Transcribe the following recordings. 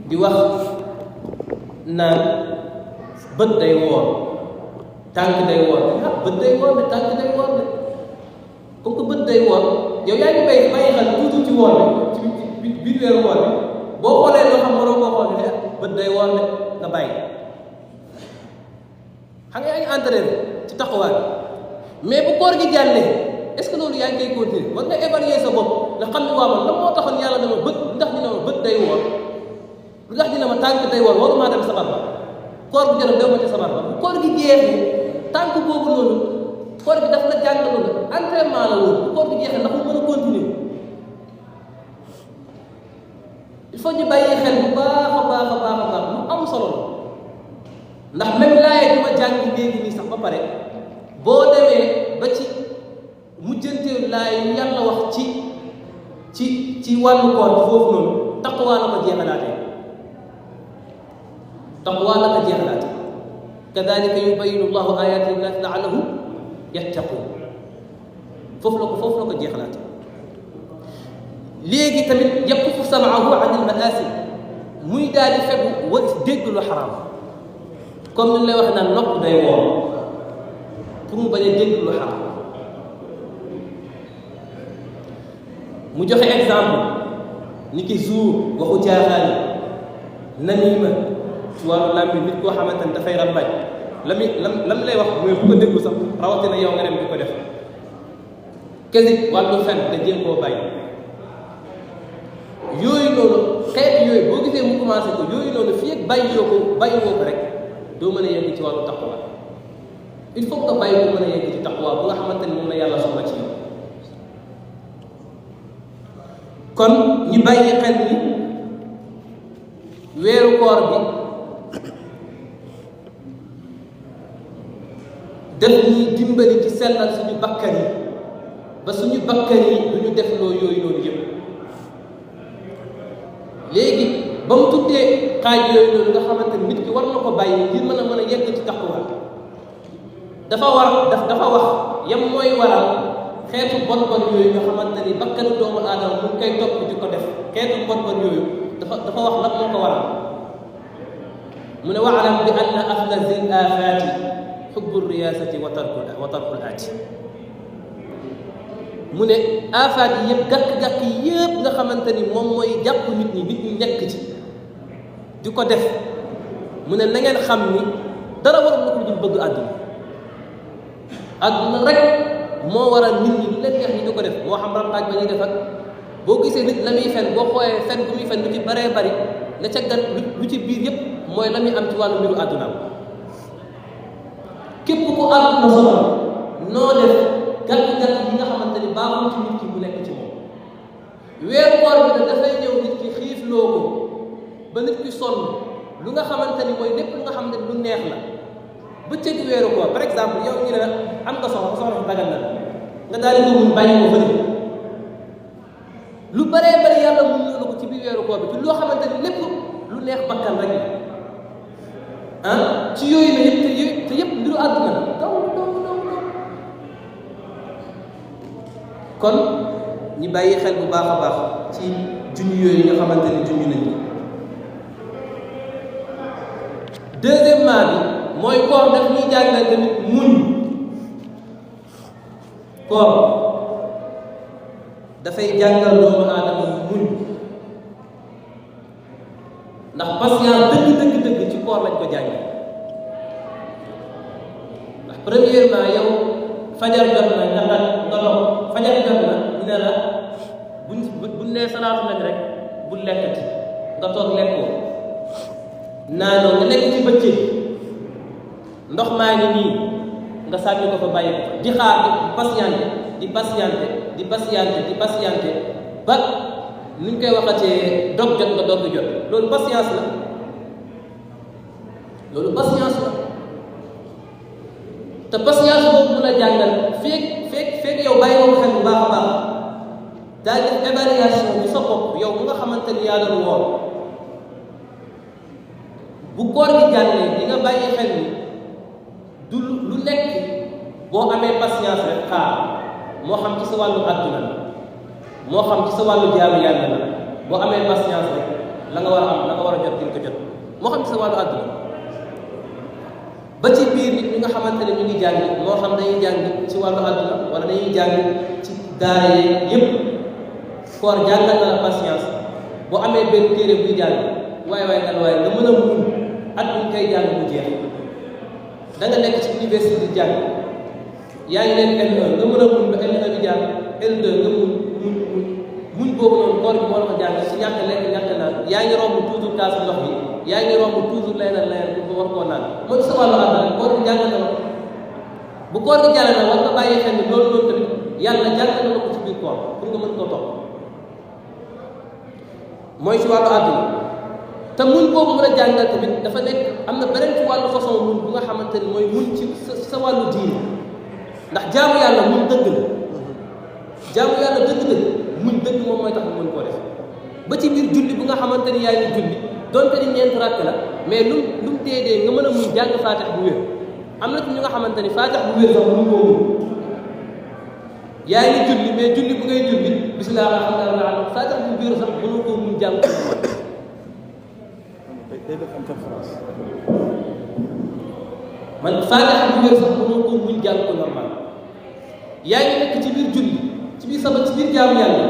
di wax naan bët day woor tànk day woor bët day woor de tànk day woor de comme que bët day woor yow yaa ngi bàyyi xel tuuti ci woor bi ci biir weeru woor bi boo xoolee loo xam waroo koo xool ne bët day woor de nga bàyyi xam nga yaa ngi entraîné ci taxawaay mais bu koor gi jàllee est-ce que loolu yaa ngi koy continuer war nga évaluer sa bopp nga xam ne waa man lan moo taxoon yàlla dama bët ndax dina ma bët day woor lu tax dina ma tànk day woor warumaa dem sabar ba koor bu jot dew ma ci sabar ba bu koor gi jeexee tànk boobu noonu koor gi daf la jàngaloon la entraînement la woon bu koor gi jeexee ndax mu mën a continuer il faut ñu bàyyi xel bu baax a baax a baax a baax lu am solo la ndax même laayee di ma jàng léegi nii sax ba pare boo demee ba ci mujjanteelu laay yu yàlla wax ci wàllu koor foofu noonu taqwa la ko jeexalaatee taqwa la ko jeexalaatee kadalika yubayinu llahu ayati linnaasi laallahum yattaqun foofu la ko jeexalaatee léegi tamit yakufu samaahu an il maasi muy daal di fegu wa dégg lu xaraam comme ni lay wax naan nopp day woor pour mu bañ a dégg lu xaraam mu joxe exemple ni ki zuur waxu caaxaan namima ci wàllu làmmiñ nit koo xamante ne dafay rambaaj lam lay wax mooy bu ko déglu sax rawatina yow nga dem di ko def kesib wàllu fen nga jéem koo bàyyi yooyu noonu xeet yooyu boo gisee mu commencé ko yooyu noonu fii ak bàyyi woo ko rek doo mën a yegg ci wàllu taqwa il faut que bàyyi ko mën a yegg ci taqwa bu nga xamante ni moom la yàlla soxla ci yow kon ñu bàyyi xel ni weeru koor bi def ñuy dimbali ci sellal suñu bakkan yi ba suñu bakkan yi du ñu def loo yooyu noonu yëpp léegi ba mu tuddee xaaj yooyu noonu nga xamante ni nit ki war na ko bàyyi ngir mën a yegg ci taqwa dafa wax yam mooy waral xeetu bon yooyu nga xamante ni bakkanu doomu aadama mu koy topp di ko def xeetu bon yooyu dafa wax lan moo ko waral mu ne waalam bi anna afla zil afaati xubbu riyaasati wa tarkul aati mu ne afaat yi yëpp gàkk-gàkk yi yëpp nga xamante ni moom mooy jàpp nit ñi nekk ci di ko def mu ne na ngeen xam ni dara waral na ko dul bëgg àdduna rek moo waral nit ñi lu leen neex ñi di ko def moo xam rambaaj ba ñuy def ak boo gisee nit la muy fen boo xoolee fen bu muy fen lu ci baree bari la ca gan lu ci biir yëpp mooy la muy am ci wàllu mbiru àddunaam képp ku àdduna sonal noo def gàtt-gàtt yi nga xamante ni baaxul ci nit ki bu nekk ci moom weeru koor bi nag dafay ñëw nit ki xiifloo ko ba nit ki sonn lu nga xamante ni mooy lépp lu nga xamante ni lu neex la bëccëg weeru koor par exemple yow ñu ne la am nga soxla fi dagal na nga daal di ko mun bàyyi ko fële lu baree bari yàlla mun na ko ci biir weeru koor bi ci loo xamante ni lépp lu neex bakkan rek ci yooyu na yëpp te yëpp mbiru àdduna la daw kon ñi bàyyi xel bu baax a baax ci junj yooyu nga xamante ni junj nañu deuxièmement bi mooy koor daf ñuy jàngal tamit muñ koor dafay jàngal doomu aadama muñ ndax patience dëgg ci koor lañ ko jàngal ndax premièrement yow fajar jot na nga dox fajar jot na ñu ne la buñ nee salaatu nañ rek bu lekkati nga toog lekkoo naanoo nga nekk ci bëccëg ndox maa ngi nii nga sànni ko fa bàyyi ko di xaar di patienté ba nuñ koy waxatee dog jot nga dog jot loolu patience la te patience boobu mun a jàngal feeg yow bàyyi ko xel bu baax a baax daa def évaluation bi sa bopp yow mu nga xamante ni yaa doon woor bu koor gi jàllee di nga bàyyi xel ni du lu nekk boo amee patience rek xaar moo xam ci sa wàllu àdduna la moo xam ci sa wàllu jaamu yàlla la boo amee patience rek la nga war a am la nga war a jot di nga ko jot moo xam ci sa wàllu àdduna ba ci biir nit ñi nga xamante ne ñu ngi jàng moo xam dañuy jàng ci wàllu àdduna wala dañuy jàng ci daara yi yëpp koor jàngal na la patience boo amee benn téere buy jàng waaye nga mën a muñ at bu ñu koy jàng mu jeex da nga nekk ci université di jàng yaa ngi leen L1 nga mën a muñ ba L1 di jàng L2 nga muñ boobu noonu koor bi moo la ko jàng ci ñàkk lekk ñàkk naan yaa ngi romb toujours kaasu ndox bi yaa ngi romb toujours leneen pour war koo naan mooy sa wàllu àdduna koor bi jàng na la bu koor gi jàll na war nga bàyyi xel ni loolu tamit yàlla jàng na la ko ci biir koor pour nga mën koo topp mooy ci wàllu àdduna te muñ boobu mën a jàngal tamit dafa nekk am na beneen ci wàllu façon muñ bu nga xamante ni mooy muñ ci sa wàllu diine ndax jaamu yàlla muñ dëgg la jaamu yàlla dëgg-dëgg muñ dëgg moom mooy tax mu mën koo def ba ci biir julli bu nga xamante ni yaa ngi julli donte ni ñeent rakk la mais lu mu dee nga mën a muñ jàng faatix bu wér am na ci ñu nga xamante ni faatix bu wér sax mënu koo muñ yaa ngi julli mais julli bu ngay julli bismillah alhamdulilah faatix bu wér sax mënu koo muñ jàng ko man faatix bu wér sax mënu koo muñ jàng ko normal yaa ngi nekk ci biir julli ci biir sama ci biir jaamu yàlla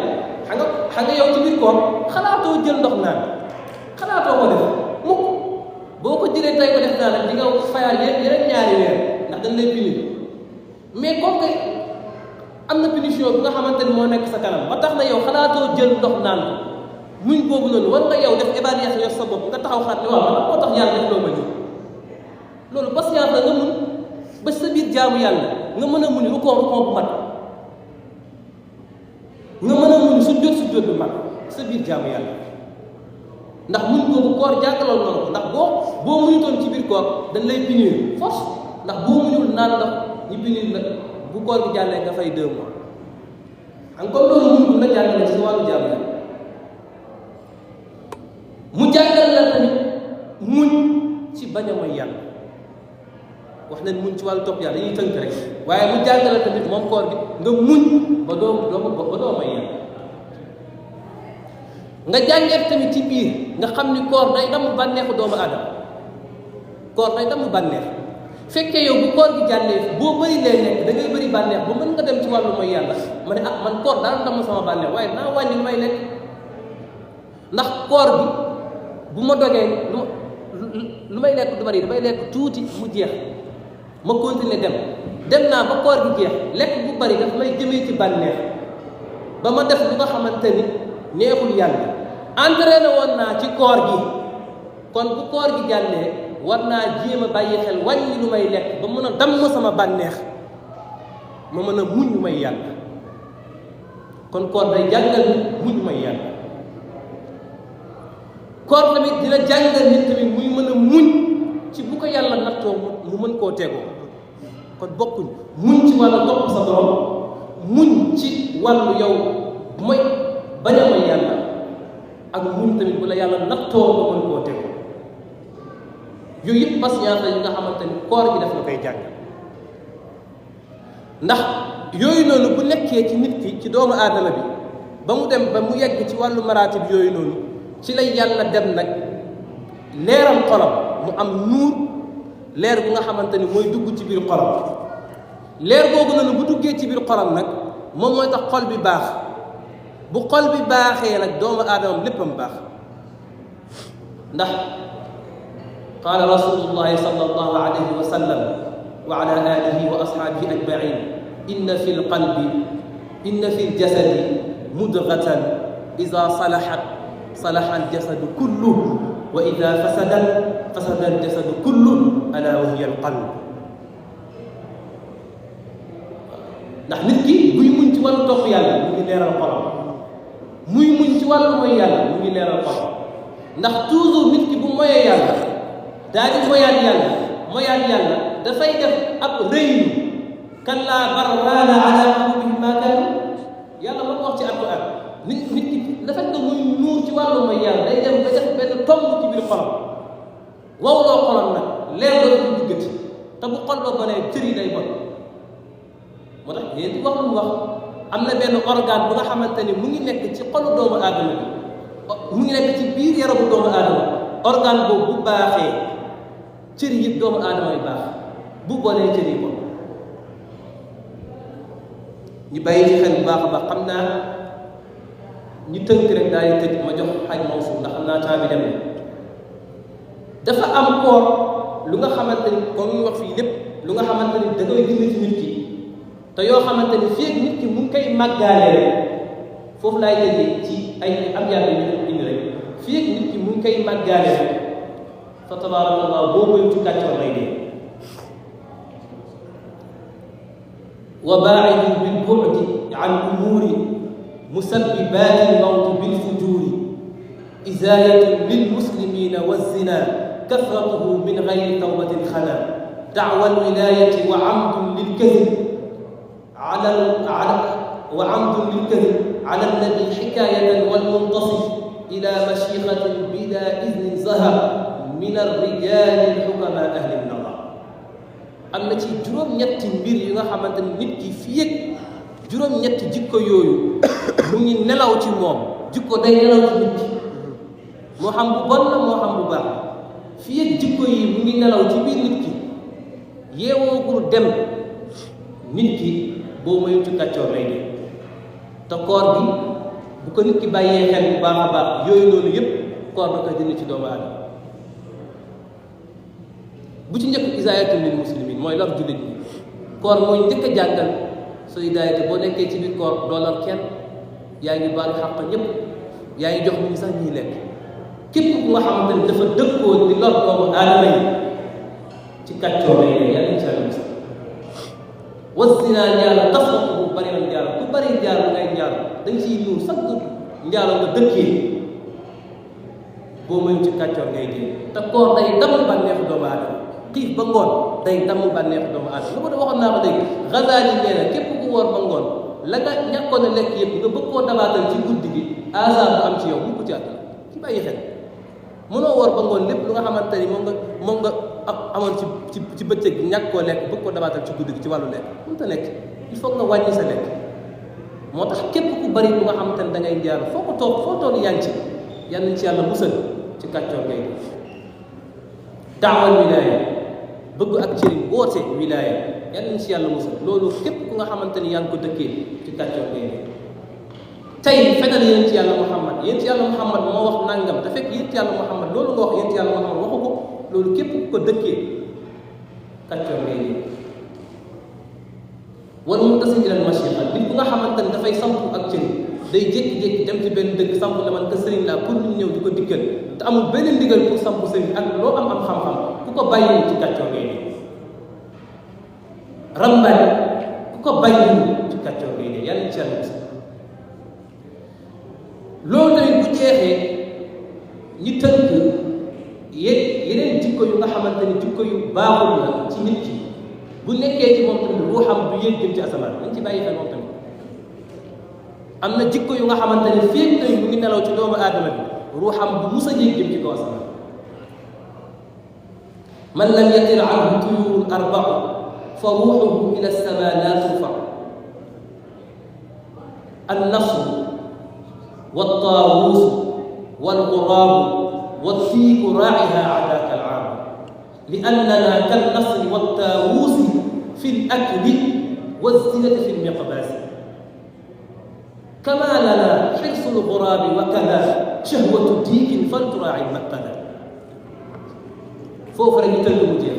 xam nga yow ci biir koor xalaatoo jël ndox naan xalaatoo ko def mukk boo ko jëlee tey ko def naa nag di nga fayaat yeneen ñaari weer ndax dañ lay punir mais comme que am na punition bi nga xamante ni moo nekk sa kanam ba tax na yow xalaatoo jël ndox naan muñ boobu noonu war nga yow def évaluation yow sa bopp nga taxaw xaat ni waaw man moo tax yàlla def loo ma nii loolu patience la nga mun ba sa biir jaamu yàlla nga mën a muñ rukkoo bu mat nga mën a muñ sujjóot bu mat sa biir jaamu yàlla ndax muñ boobu koor jàngaloon noonu ko ndax boo muñutoon ci biir koor dañ lay punir force ndax boo muñul naan ndox ñu punir la bu koor gi jàllee nga fay 2 mois encore loolu muñ bu la jàngale ci sa wàllu jaamu yàlla mu jàngal la tamit muñ ci bañ a mooy yàlla wax nañ muñ ci wàllu topp yàlla dañuy tënk rek waaye mu jàngal la tamit moom koor gi nga muñ ba doo mooy yàlla nga jàngeet tamit ci biir nga xam ni koor day damm bànneexu doomu aadama koor day damm bànneex fekkee yow bu koor gi jàllee boo bëri lee nekk da ngay bëri bànneex ba mën nga dem ci wàllu mooy yàlla ma ne man koor daal damm sama bànneex waaye naa wàññi lu may lekk ndax koor gi bu ma dogee lu may lekk du bari damay lekk tuuti mu jeex ma continuer dem naa ba koor gi jeex lekk bu bari daf may jëmee ci bànneex ba ma def lu nga xamante ni neexul yàlla entraîné woon naa ci koor gi kon bu koor gi jàllee war naa jéem a bàyyi xel wàññi lu may lekk ba mën a damm sama bànneex ma mën a muñ lu may yàlla kon koor day jàngal nit muñ may yàlla koor tamit dina jàngal nit tamit muy mën a muñ ci bu ko yàlla nattoo mu mën koo tegoo kon bokkuñ muñ ci wàllu topp sa borom muñ ci wàllu yow mooy bañ a may yàlla ak muñ tamit bu la yàlla nattoo nga mën koo tegoo yooyu yëpp patience la yi nga xamante ni koor gi daf la koy jàng ndax yooyu noonu bu nekkee ci nit ki ci doomu aadama bi ba mu dem ba mu yegg ci wàllu maraatib yooyu noonu ci lay yàlla dem nag leeral xolam mu am nuur leer bu nga xamante ni mooy dugg ci biir xolam leer googu noonu bu duggee ci biir xolam nag moom mooy tax xol bi baax bu xol bi baaxee nag doomu aadamam léppam baax ndax qaala rasulullahi sallallahu alayhi wa sallam wa ala alihi wa ashaabihi ajmain inna fi lqalbi inna fi ljasadi mudgatan ida salahat salaha aljasadu kulluh wa ida fasadat fasada aljasadu kulluh ala wa hiya alqalb ndax nit ki buy muñ ci wàllu topp yàlla mu ngi leeral xolam muy muñ ci wàllu mooy yàlla mu ngi leeral xolam ndax toujours nit ki bu moyee yàlla daal di moyaat yàlla dafay def ab rëylu kallaa bal raana ala qulubihim maa kaanu yàlla moo ko wax ci alquran nit ki dafa nga muy nuur ci wàllu mooy yàlla day dem ba def benn tomb ci biir xolam wowloo xolam nag leer la du duggati te bu xol ba bonee cër yi day bon moo tax yéen wax lu wax am na benn organe bu nga xamante ni mu ngi nekk ci xolu doomu aadama bi mu ngi nekk ci biir yaramu doomu aadama organe boobu bu baaxee cër yi doomu aadama yi baax bu bonee cër yi bon ñu bàyyi ci xel bu baax a baax xam naa ñu tënk rek daal di tëj ma jox xaj Mansour ndax xam naa temps bi dem na dafa am koor lu nga xamante ni comme ñu wax fii lépp lu nga xamante ni da koy dindi ci nit ki te yoo xamante ni fii ak nit ki mu ngi koy màggaale rek foofu laay tëjee ci ay am yàlla yu ñu indi rek fii ak nit ki mu ngi koy màggaale rek fa tabaarakallah boo moytu kàccoor lay dee wa baa'idu bil bu'di an umuuri musabbibaati al-mawti bil fujuuri izaayatu lil muslimiina wa zina kasratuhu min gayri tawbatin xana da'wa al-wilaayati wa amdun lil kadib wa amdun lil kadib ala an-nabi xikaayatan wal muntasif ila mashiixatin bila idnin zahar min ar-rijaali al-xukamaa ahli an-nadar am na ci juróom-ñetti mbir yu nga xamante ni nit ki fii ak juróom-ñetti jikko yooyu mu ngi nelaw ci moom jikko day nelaw ci nit ki moo xam bu bon la moo xam bu baax fii ak jikko yi mu ngi nelaw ci biir nit ki yeewoogul dem nit ki boo moytu kàccoor lay dee te koor bi bu ko nit ki bàyyee xel bu baax a baax yooyu loolu yépp koor da koy dindi ci doomu aadama bu ci njëkk isaayatu lil muslimin mooy lor jullit ñi koor mooy njëkk a jàngal solidarité boo nekkee ci biir koor doo lor kenn yaa ngi baalu xàq ñëpp yaa ngi jox ñu sax ñuy lekk képp ku nga xamante ni dafa dëkkoo di lor doomu aadama yi ci kàccoor lay dee yàlla incha allah wasina njaalo tasatu bu bari na njaalo ku bari njaalo ngay njaalo dañ ciy nuur sax njaalo nga dëkkee boo moytu ci kàccoor ngay dee te koor day damm bànneexu doomu aadama xiif ba ngoon day damm bànneexu doomu aadama lu ko de waxoon naa ko léegi Ghazali nee na képp ku woor ba ngoon la nga ñàkkoon a lekk yëpp nga bëgg koo dabaatal ci guddi gi hasard bu am ci yow mukk ci àdduna ci bàyyi xel mënoo woor ba ngoon lépp lu nga xamante ni moom nga amoon ci bëccëg gi ñàkk koo lekk bëgg koo dabaatal ci guddi gi ci wàllu lekk mënut a nekk il faut nga wàññi sa lekk moo tax képp ku bari lu nga xamante ni da ngay njaar foo ko toog foo toog yaa ngi ci yal nañ ci yàlla musal ci kàccoor ngay daawal wilaaya bëgg ak cëriñ woote wilaaya yal nañ ci yàlla musal loolu képp ku nga xamante ni yaa ngi ko dëkkee ci kàccoor ngay tey fenal yéen ci yàlla Muhammad yéen ci yàlla Muhammad moo wax nangam te fekk yéen ci yàlla Muhammad loolu nga wax yéen ci yàlla Muhammad waxu ko loolu képp ku ko dëkkee kàccoor ngay wala mu tasi ilal mashiqa nit ku nga xamante ni dafay samp ak cëriñ day jékki-jékki dem ci benn dëkk samp ne man que sëriñ laa pour ñu ñëw di ko dikkal te amul benn ndigal pour samp sëriñ ak loo am xam-xam ku ko bàyyiwul ci kàccoor ngay dee rambaaj ku ko bàyyiwul ci kàccoor ngay dee yàlla ci yàlla loolu tamit bu jeexee ñi tënk yeneen jikko yu nga xamante ni jikko yu baaxul la ci nit ki bu nekkee ci moom tamit ruuxam du yéeg jëm ci asamaan dañ ci bàyyi xel moom tamit am na jikko yu nga xamante ni féeg tamit mu ngi nelaw ci doomu aadama bi ruuxam du mus a yéeg jëm ci kaw asamaan man lam yatir anhu tuyurul arbau fa ruuxuhu ila sama la turfa an nafsu والطاووس والغراب والثيق راعها عداك العام لأننا كالنصر والطاووس في الأكل والزينة في المقباس كما لنا حرص الغراب وكذا شهوة ديك فلتراعي المقتدى foofu rek ñu tënk mu jeex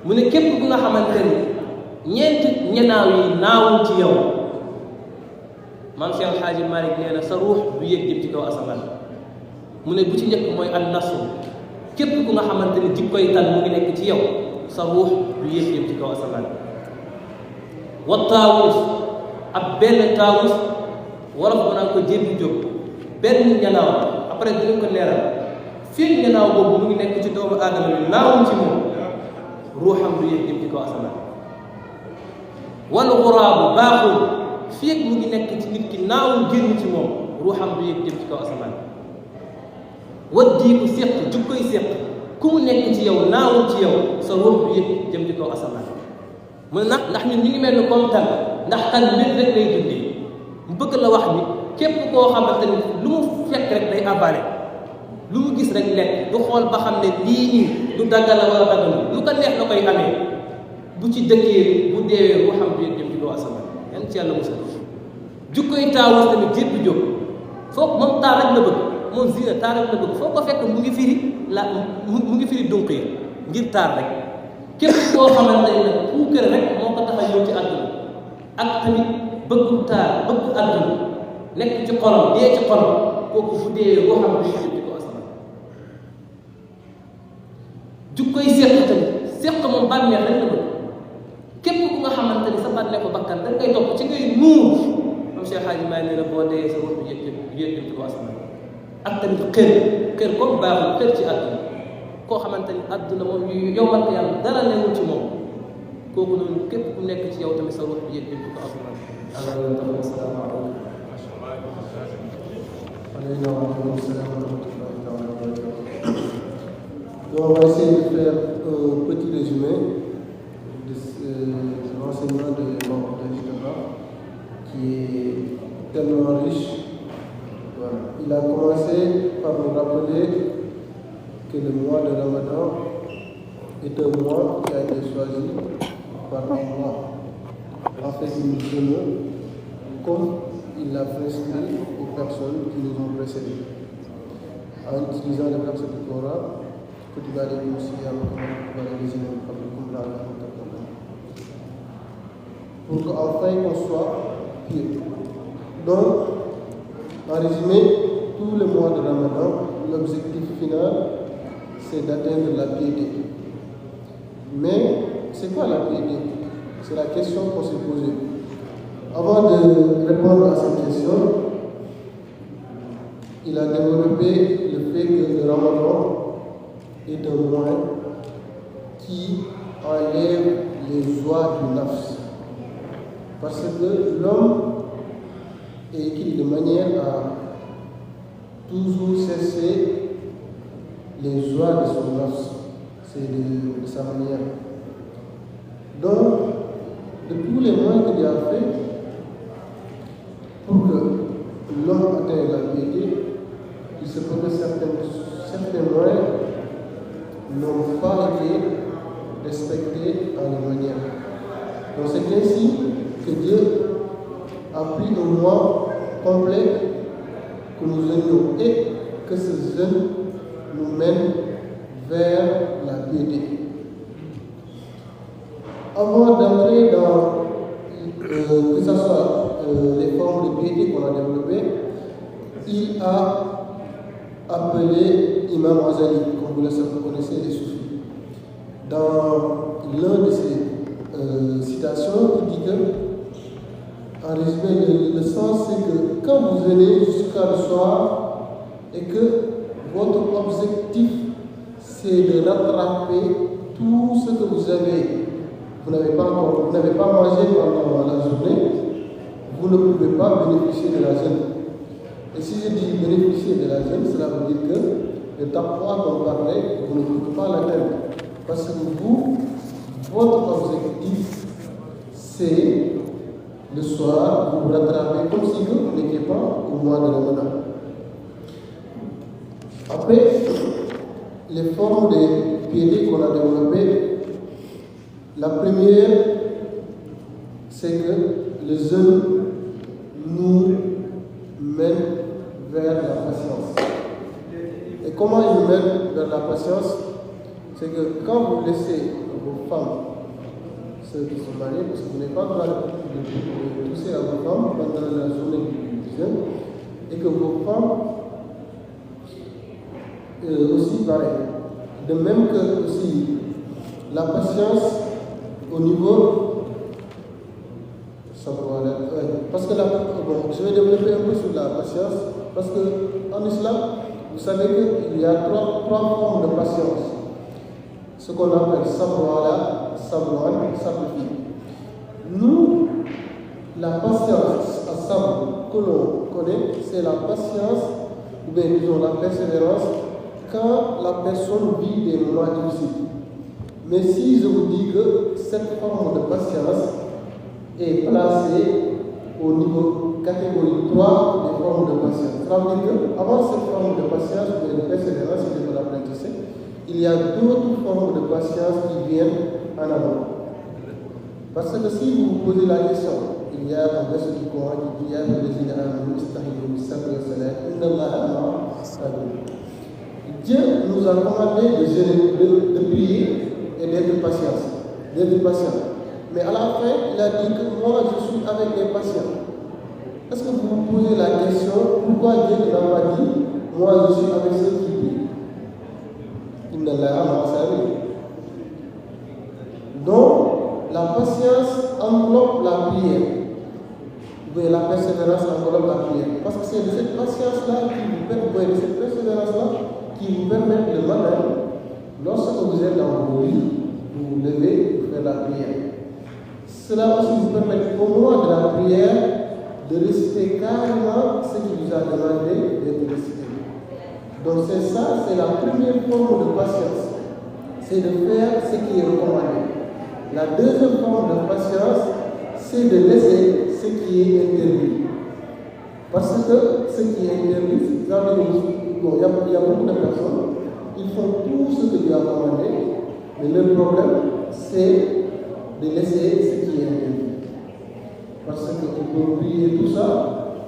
mu ne képp ku nga xamante ni ñeenti ñenaaw yi naawul ci yow maam Cheikh Alxaaji Malick nee na sa ruux du yéeg jëm ci kaw asamaan mu ne bu ci njëkk mooy an nasu képp ku nga xamante ni jikkoy tan mu ngi nekk ci yow sa ruux du yéeg jëm ci kaw asamaan wa taawus ab benn taawus wolof ba naan ko jébbi jóg benn ñanaaw après dinañ ko leeral fii ñanaaw boobu mu ngi nekk ci doomu aadama bi naawul ci moom ruuxam du yéeg jëm ci kaw asamaan wal xuraabu baaxul fii mu ngi nekk ci nit ki naawul génn ci moom ruuxam du yéeg jëm ci kaw asamaan waddiiku séq jukkoy séq ku mu nekk ci yow naawul ci yow sa ruux du yéeg jëm ci kaw asamaan mu ne ndax ñun ñu ngi mel ni comme tan ndax tan mbir rek lay dundee mu bëgg la wax ni képp koo xamante ni lu mu fekk rek day avalé lu mu gis rek lekk du xool ba xam ne lii nii lu daggal la wala daggal lu ko neex la koy amee bu ci dëkkee bu deewee boo xam ne jëm ci doo asamaan yan ci yàlla musal jukkoy taawus tamit jépp jóg foog moom taal rek la bëgg moom zina taal rek la bëgg foo ko fekk mu ngi firi mu ngi firi dunq yi ngir taal rek képp koo xamante ne nag puukare rek moo ko tax a ñëw ci àdduna ak tamit bëggu taal bëggu àdduna nekk ci xolam dee ci xolam kooku bu deewee boo xam ne jëm ci doo asamaan jukkoy seq tamit seq moom bànneex rek la bëgg képp ku nga xamante ni sa bànneexu bakkan da ngay topp ci ngay nuur moom Cheikh Hadji Maay nee na boo dee sa wax bi yëg ci doo asamaan ak tamit xër comme baaxul xër ci àdduna koo xamante ni àdduna moom yow man ko yàlla dara newul ci moom kooku noonu képp ku nekk ci yow tamit sa wax bi yëg ci doo asamaan asalaamaaleykum Donc, on va essayer de faire un petit résumé de l'enseignement de l'Ordre de Jitaba, qui est tellement riche. Voilà. Il a commencé par nous rappeler que le mois de Ramadan est un mois qui a été choisi par Allah, afin que nous jeûnions comme il l'a prescrit aux personnes qui nous ont précédés, en utilisant les versets du Coran. Pour qu'enfin on soit pur. Donc, en résumé, tout le mois de Ramadan, l'objectif final, c'est d'atteindre la piété. Mais, c'est quoi la piété? C'est la question qu'on s'est posée. Avant de répondre à cette question, il a développé le fait que le Ramadan est un moyen qui enlève les joies du nafs. Parce que l'homme est écrit de manière à toujours cesser les joies de son nafs. C'est de sa manière. Donc, de tous les moyens qu'il a fait pour que l'homme atteigne la piété, il se peut que certains moyens n'ont pas été respectés en la manière. Donc c'est ainsi que Dieu a pris un mois complet que nous jeûnions et que ce jeûne nous mène vers la piété. Avant d'entrer dans que ce soit les formes de piété qu'on a développées, il a appelé Imam Ghazali, comme vous le connaissez, les soufis. Dans l'un de ses citations, il dit que, en résumé, le sens, c'est que quand vous venez jusqu'à le soir et que votre objectif, c'est de rattraper tout ce que vous avez, vous n'avez pas mangé pendant la journée, vous ne pouvez pas bénéficier de la jeûne. Et si je dis bénéficier de la jeûne, cela veut dire que le taqwa dont on parlait, vous ne pouvez pas l'atteindre. Parce que vous, votre objectif, c'est le soir, vous rattrapez comme si vous n'étiez pas au mois de Ramadan. Après, les formes de piété qu'on a développées, la première, c'est que le jeûne nous mène vers la patience. Et comment il nous mène vers la patience? C'est que quand vous laissez vos femmes, ceux qui sont mariés, parce que vous n'avez pas le droit de toucher à vos femmes pendant la journée du jeûne, et que vos femmes aussi pareil. De même que aussi la patience au niveau. Parce que je vais développer un peu sur la patience, parce qu'en islam, vous savez qu'il y a trois formes de patience. Ce qu'on appelle sabwala, sabwan, sabrifi. Nous, la patience à sabr que l'on connaît, c'est la patience, ou bien disons la persévérance, quand la personne vit des moments difficiles. Mais si je vous dis que cette forme de patience est placée au niveau catégorie 3 des formes de patience. Ça veut dire qu'avant cette forme de patience, ou de persévérance, si je me rappelle, il y a d'autres formes de patience qui viennent en avant. Parce que si vous vous posez la question, il y a un verset du Coran qui dit Dieu nous a commandé de prier et d'être patient. Mais à la fin, il a dit que moi je suis avec les patients. Est-ce que vous vous posez la question pourquoi Dieu n'a pas dit moi je suis avec ceux qui prient? Donc, la patience englobe la prière. Mais la persévérance englobe la prière. Parce que c'est de cette patience-là de cette persévérance-là qui vous permet le matin, lorsque vous êtes dans vos lits, vous vous levez pour faire la prière. Cela aussi vous permet au moment de la prière de réciter carrément ce qui vous a demandé d'être récité. Donc c'est ça, c'est la première forme de patience. C'est de faire ce qui est recommandé. La deuxième forme de patience, c'est de laisser ce qui est interdit. Parce que ce qui est interdit, il y a beaucoup de personnes, ils font tout ce que Dieu a commandé, mais le problème, c'est de laisser ce qui est interdit. Parce qu'on peut oublier tout ça,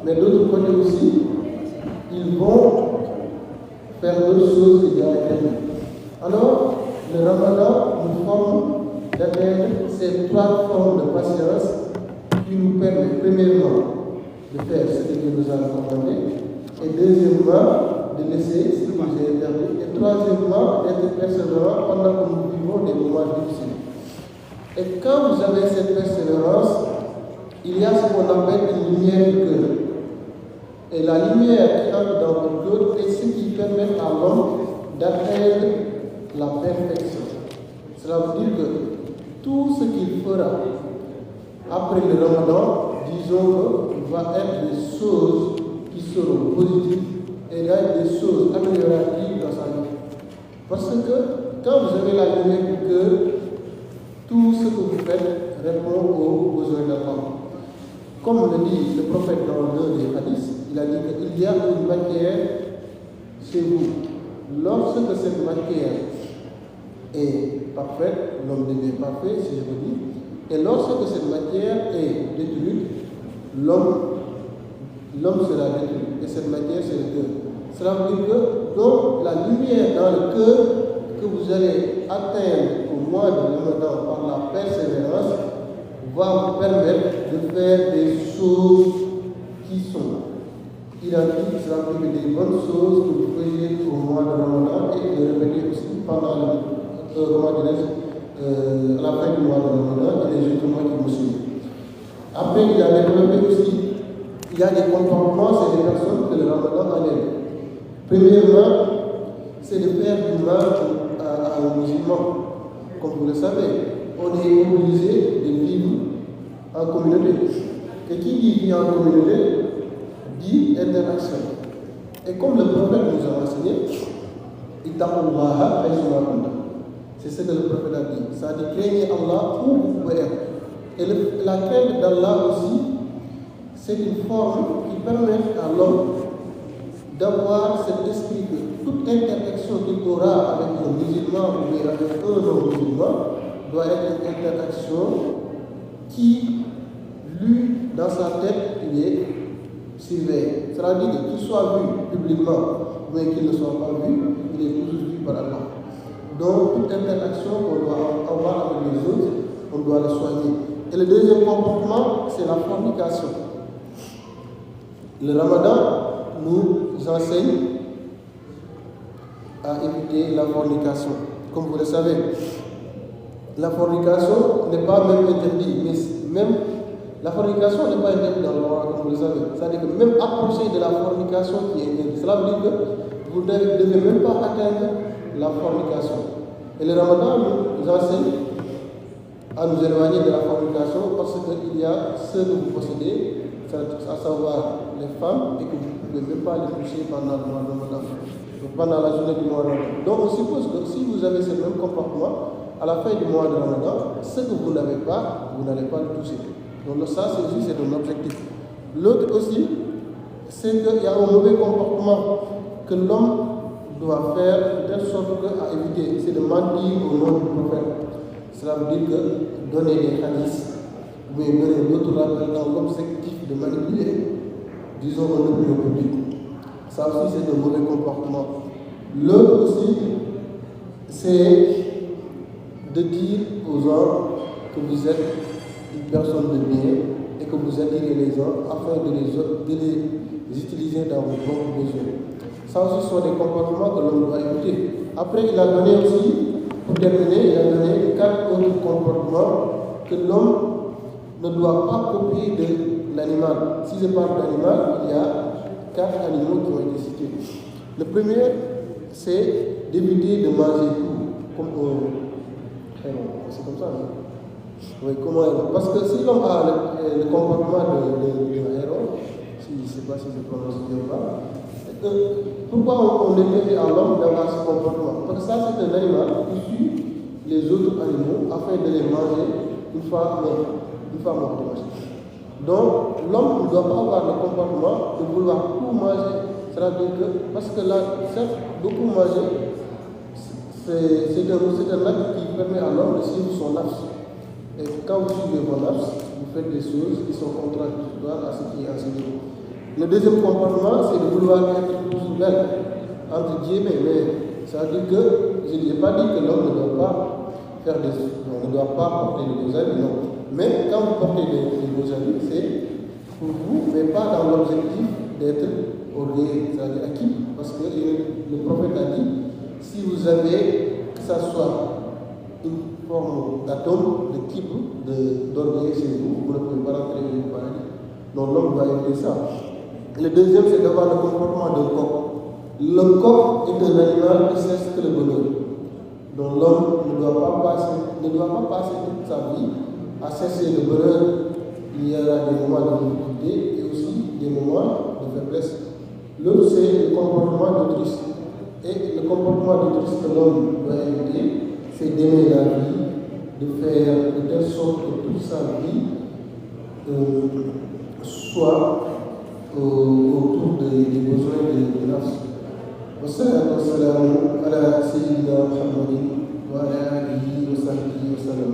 mais d'autre côté aussi, ils vont faire d'autres choses que Dieu a interdit. Alors, le Ramadan nous forme d'atteindre ces trois formes de patience qui nous permettent, premièrement, de faire ce que Dieu nous a commandé, et deuxièmement, de laisser ce qui nous est interdit, et troisièmement, d'être persévérant pendant que nous vivons des moments difficiles. Et quand vous avez cette persévérance, il y a ce qu'on appelle une lumière du cœur. Et la lumière qui entre dans votre cœur est ce qui permet à l'homme d'atteindre la perfection. Cela veut dire que tout ce qu'il fera après le Ramadan, disons que va être des choses qui seront positives et il y a des choses amélioratives dans sa vie. Parce que quand vous avez la lumière du cœur, tout ce que vous faites répond aux besoins d'Allah. Comme le dit le prophète dans l'un des hadiths, il a dit qu'il y a une matière chez vous. Lorsque cette matière est parfaite, l'homme devient parfait, si je veux dire, et lorsque cette matière est détruite, l'homme sera détruit. Et cette matière, c'est le cœur. Cela veut dire que donc, la lumière dans le cœur que vous allez atteindre au mois de Ramadan par la persévérance va vous permettre de faire des choses qui sont identiques, cela veut dire des bonnes choses que vous faisiez au mois de Ramadan et de répéter aussi pendant à la fin du mois de Ramadan et les autres mois qui vous suivent. Après, il y a développé aussi, il y a des comportements, c'est des personnes que le Ramadan enlève. Premièrement, c'est de faire du mal à un musulman. Comme vous le savez, on est obligé de vivre en communauté. Et qui dit vivre en communauté dit interaction. Et comme le prophète nous a enseigné, c'est ce que le prophète a dit. Ça dit craignez Allah où vous pouvez être. Et la crainte d'Allah aussi, c'est une forme qui permet à l'homme d'avoir cet esprit que toute interaction qu'il aura avec un musulman ou avec un non-musulman doit être une interaction qui, lui, dans sa tête, il est surveillé. Cela dit que qu'il soit vu publiquement, mais qu'il ne soit pas vu, il est toujours vu par Allah. Donc, toute interaction qu'on doit avoir avec les autres, on doit le soigner. Et le deuxième comportement, c'est la fornication. Le Ramadan nous enseigne à éviter la fornication. Comme vous le savez, la fornication n'est pas même interdite, mais même la fornication n'est pas interdite dans le Coran, comme vous le savez. C'est-à-dire que même approcher de la fornication qui est interdite, cela veut dire que vous ne devez même pas atteindre la fornication. Et le Ramadan nous enseigne à nous éloigner de la fornication parce qu'il y a ceux que vous possédez, à savoir les femmes, et que vous ne pouvez même pas les toucher pendant le mois de Ramadan, pendant la journée du mois de Ramadan. Donc on suppose que si vous avez ce même comportement, à la fin du mois de Ramadan, ce que vous n'avez pas, vous n'allez pas le toucher. Donc ça, c'est juste un objectif. L'autre aussi, c'est qu'il y a un mauvais comportement que l'homme doit faire de telle sorte à éviter, c'est de mentir au nom du prophète. Cela veut dire que donner des hadiths, ou bien donner d'autres rappels dans l'objectif de manipuler, disons, un opinion publique. Ça aussi, c'est un mauvais comportement. L'autre aussi, c'est de dire aux gens que vous êtes une personne de bien et que vous attirez les gens afin de les utiliser dans vos propres besoins. Ça aussi sont des comportements que l'on doit éviter. Après, il a donné aussi, pour terminer, il a donné 4 autres comportements que l'homme ne doit pas copier de l'animal. Si je parle d'animal, il y a 4 animaux qui ont été cités. Le premier, c'est d'éviter de manger tout, comme c'est comme ça, non? Oui, comment héros. Parce que si l'homme a le comportement d'un héros, je ne sais pas si je prononce bien ou pas, pourquoi on interdit à l'homme d'avoir ce comportement? Parce que ça, c'est un animal qui suit les autres animaux afin de les manger une fois mort. Donc, l'homme ne doit pas avoir le comportement de vouloir tout manger. C'est-à-dire que, parce que là, certes, beaucoup manger, c'est un acte qui permet à l'homme de suivre son nafs. Et quand vous suivez vos nafs, vous faites des choses qui sont contradictoires à ce qui est enseigné. Le deuxième comportement, c'est de vouloir être plus belle, entre guillemets, mais ça veut dire que, je n'ai pas dit que l'homme ne doit pas faire des choses, on ne doit pas porter de beaux habits, non. Mais quand vous portez des beaux habits, c'est pour vous, mais pas dans l'objectif d'être orgueilleux, c'est-à-dire acquis. Parce que le prophète a dit, si vous avez, que ça soit une forme d'atome, de type d'orgueil chez vous, vous ne pouvez pas rentrer au paradis. Donc l'homme doit éviter ça. Le deuxième, c'est d'avoir le comportement d'un coq. Le coq est un animal qui cherche que le bonheur. Donc l'homme ne doit pas passer toute sa vie à chercher le bonheur. Il y aura des moments de difficulté et aussi des moments de faiblesse. L'autre, c'est le comportement d'autrui. Et le comportement d'autrui que l'homme doit éviter, c'est d'aimer la vie, de faire de telle sorte que toute sa vie soit autour des besoins de nafs. Wassalatu wassalamu ala sayyidina Muhammadin wa ala alihi wa sahbihi wa sallam.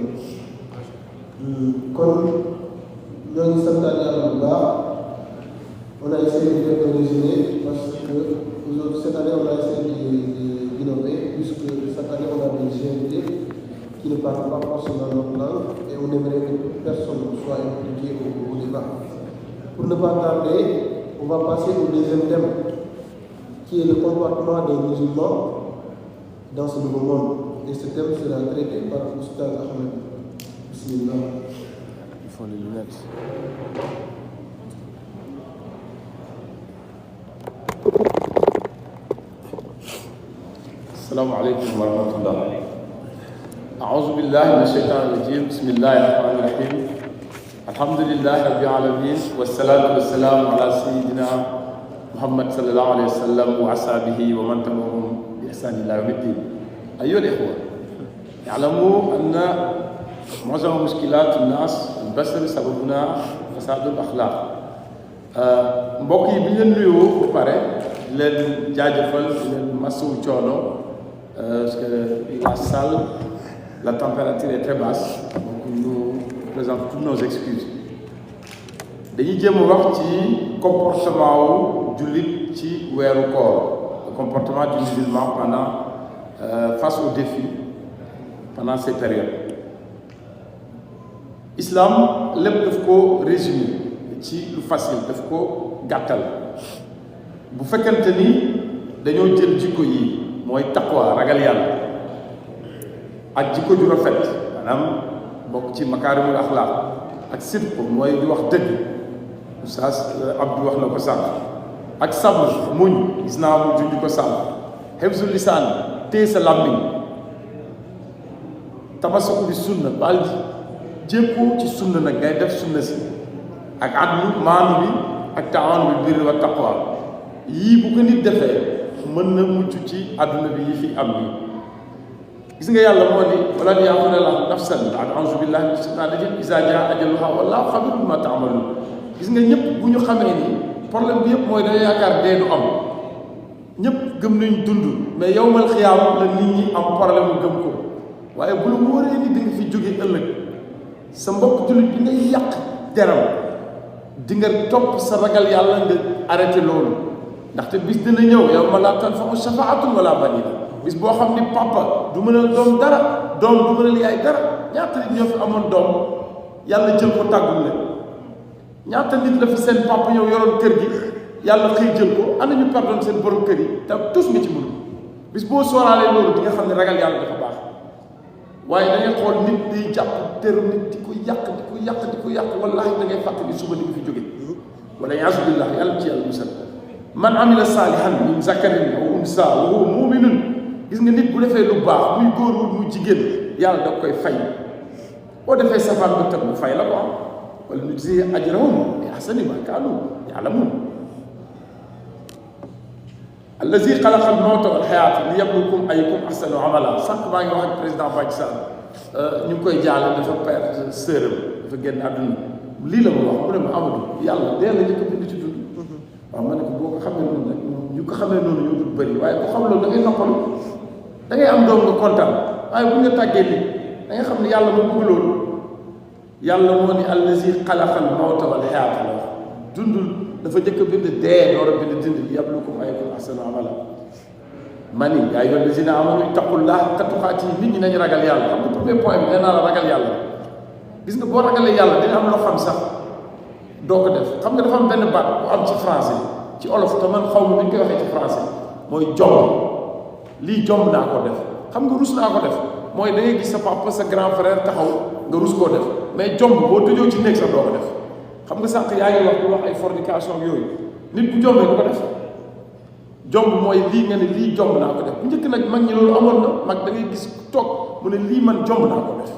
Kon ñoo ngi santaat Yàlla bu baax. On a essayé de faire un résumé parce que cette année on a essayé d'innover puisque cette année on a des invités qui ne parlent pas forcément notre langue et on aimerait que toute personne soit impliquée au débat. Pour ne pas tarder, on va passer au deuxième thème, qui est le comportement des musulmans dans ce nouveau monde. Et ce thème sera traité par Oustaz Ahmed. Bismillah. Ils font les lunettes. Assalamu alaikum wa rahmatullah. أعوذ بالله من الشيطان الرجيم بسم الله الرحمن الرحيم الحمد لله رب العالمين والصلاة والسلام على سيدنا محمد صلى الله عليه وسلم وأصحابه ومن تبعهم بإحسان إلى يوم الدين. أيها الإخوة، اعلموا أن معظم مشكلات الناس البشر سببنا فساد الأخلاق. mbokk yi bi ñu leen nuyoo ba pare di leen jaajëfal di leen masawu coono parce que la salle, la température est très basse, donc nous présentons toutes nos excuses. dañuy jéem a wax ci comportement wu jullit ci weeru koor, le comportement du musulman face aux défis pendant ces périodes. Islam lépp daf ko résumé ci lu facile, daf ko gàttal. bu fekkente ni dañoo jël jikko yi mooy taqwa, ragal yàlla, ak jikko ju rafet, maanaam bokk ci makaarimul axlaaq, ak sidq mooy di wax dëgg, Oustaz Abdou wax na ko sànq, ak sabr muñ, gis naa mu junj ko sànq, hifzul lisaan téye sa làmmiñ, tamassuku bi sunna baal jéppoo ci sunna nag ngay def sunna si, ak adlu maanu bi ak taawun bil birri wa taqwa. yii bu ko nit defee mën na mucc ci àdduna bi yi fi am nii. gis nga yàlla moo ni wala ya'khudhu Allahu nafsan ba'da a'uuzu billahi mina shaytaani rajiim izaa jaa ajaluhaa wallaahu xabiirun bimaa ta'maluun. gis nga ñëpp bu ñu xamee ni problème bi yëpp mooy dañoo yaakaar dee du am ñëpp gëm nañ dund mais yawmal xiyaam la nit ñi am problème mu gëm ko waaye bu la wóoree ni di nga fi jóge ëllëg sa mbokk jullit bi ngay yàq deram di nga topp sa ragal yàlla nga arrêté loolu ndaxte bis dina ñëw yawma laa tanfa'u shafaa'atun wala baniina bis boo xam ni papa du mënal doom dara doom du mënal yaay dara ñaata nit ñoo fi amoon doom yàlla jël ko tàggul leen ñaata nit la fi seen papa yow yoroon kër gi yàlla xëy jël ko ana ñu pardon seen borom kër yi te tus nga ci mënu bis boo sooraalee loolu di nga xam ne ragal yàlla dafa baax waaye da ngay xool nit di jàpp teru nit di ko yàq wallaahi da ngay fàtt ni suba di nga fi jóge wala yaasu billah yàlla ci yàlla musal man amila saalihan min zakarin aw unsa wa huwa muminun gis nga nit bu defee lu baax muy góor muy jigéen yàlla da koy fay boo defee safaan ba tam mu fay la ko am wala nujzi ajrahum bi ahsani ma kaanu ya'lamun allazi xalaqa al-mawta wal hayaata liyabluwakum ayyukum ahsanu amala sànq maa ngi wax ak président Bathie Sarr ñu ngi koy jaale dafa perdre sœuram dafa génn àdduna lii la ma wax mu ne ma Amadou yàlla dee la njëkk a bind ci dund waaw ma ne ko boo ko xamee noonu nag ñu ko xamee noonu ñoo dul bëri waaye bu xam loolu da ngay noppalu da ngay am doom nga kontaan waaye bu nga tàggee nit da nga xam ne yàlla moo bëgg loolu yàlla moo ni allazi xalaqa al-mawta wal hayaata la dundul dafa njëkk a bind dee door a bind dund liyabluwakum ayyukum ahsanu amala mani yaa ayyuhal lazina amanu ittaqullaha haqqa tuqaatihi nit ñi nañu ragal yàlla xam nga premier point bi nee naa la ragal yàlla gis nga boo ragalee yàlla dina am loo xam sax doo ko def xam nga dafa am benn baat bu am ci français ci olof te man xaw ma nu ñu koy waxee ci français mooy jomb lii jomb naa ko def xam nga rus naa ko def mooy da ngay gis sa papa sa grand frère taxaw nga rus koo def mais jomb boo tëjoo ci néeg sax doo ko def xam nga sànq yaa ngi wax di wax ay fornication yooyu nit bu jombee du ko def jomb mooy lii nga ne lii jomb naa ko def bu njëkk nag mag ñi loolu amoon na mag da ngay gis toog mu ne lii man jomb naa ko def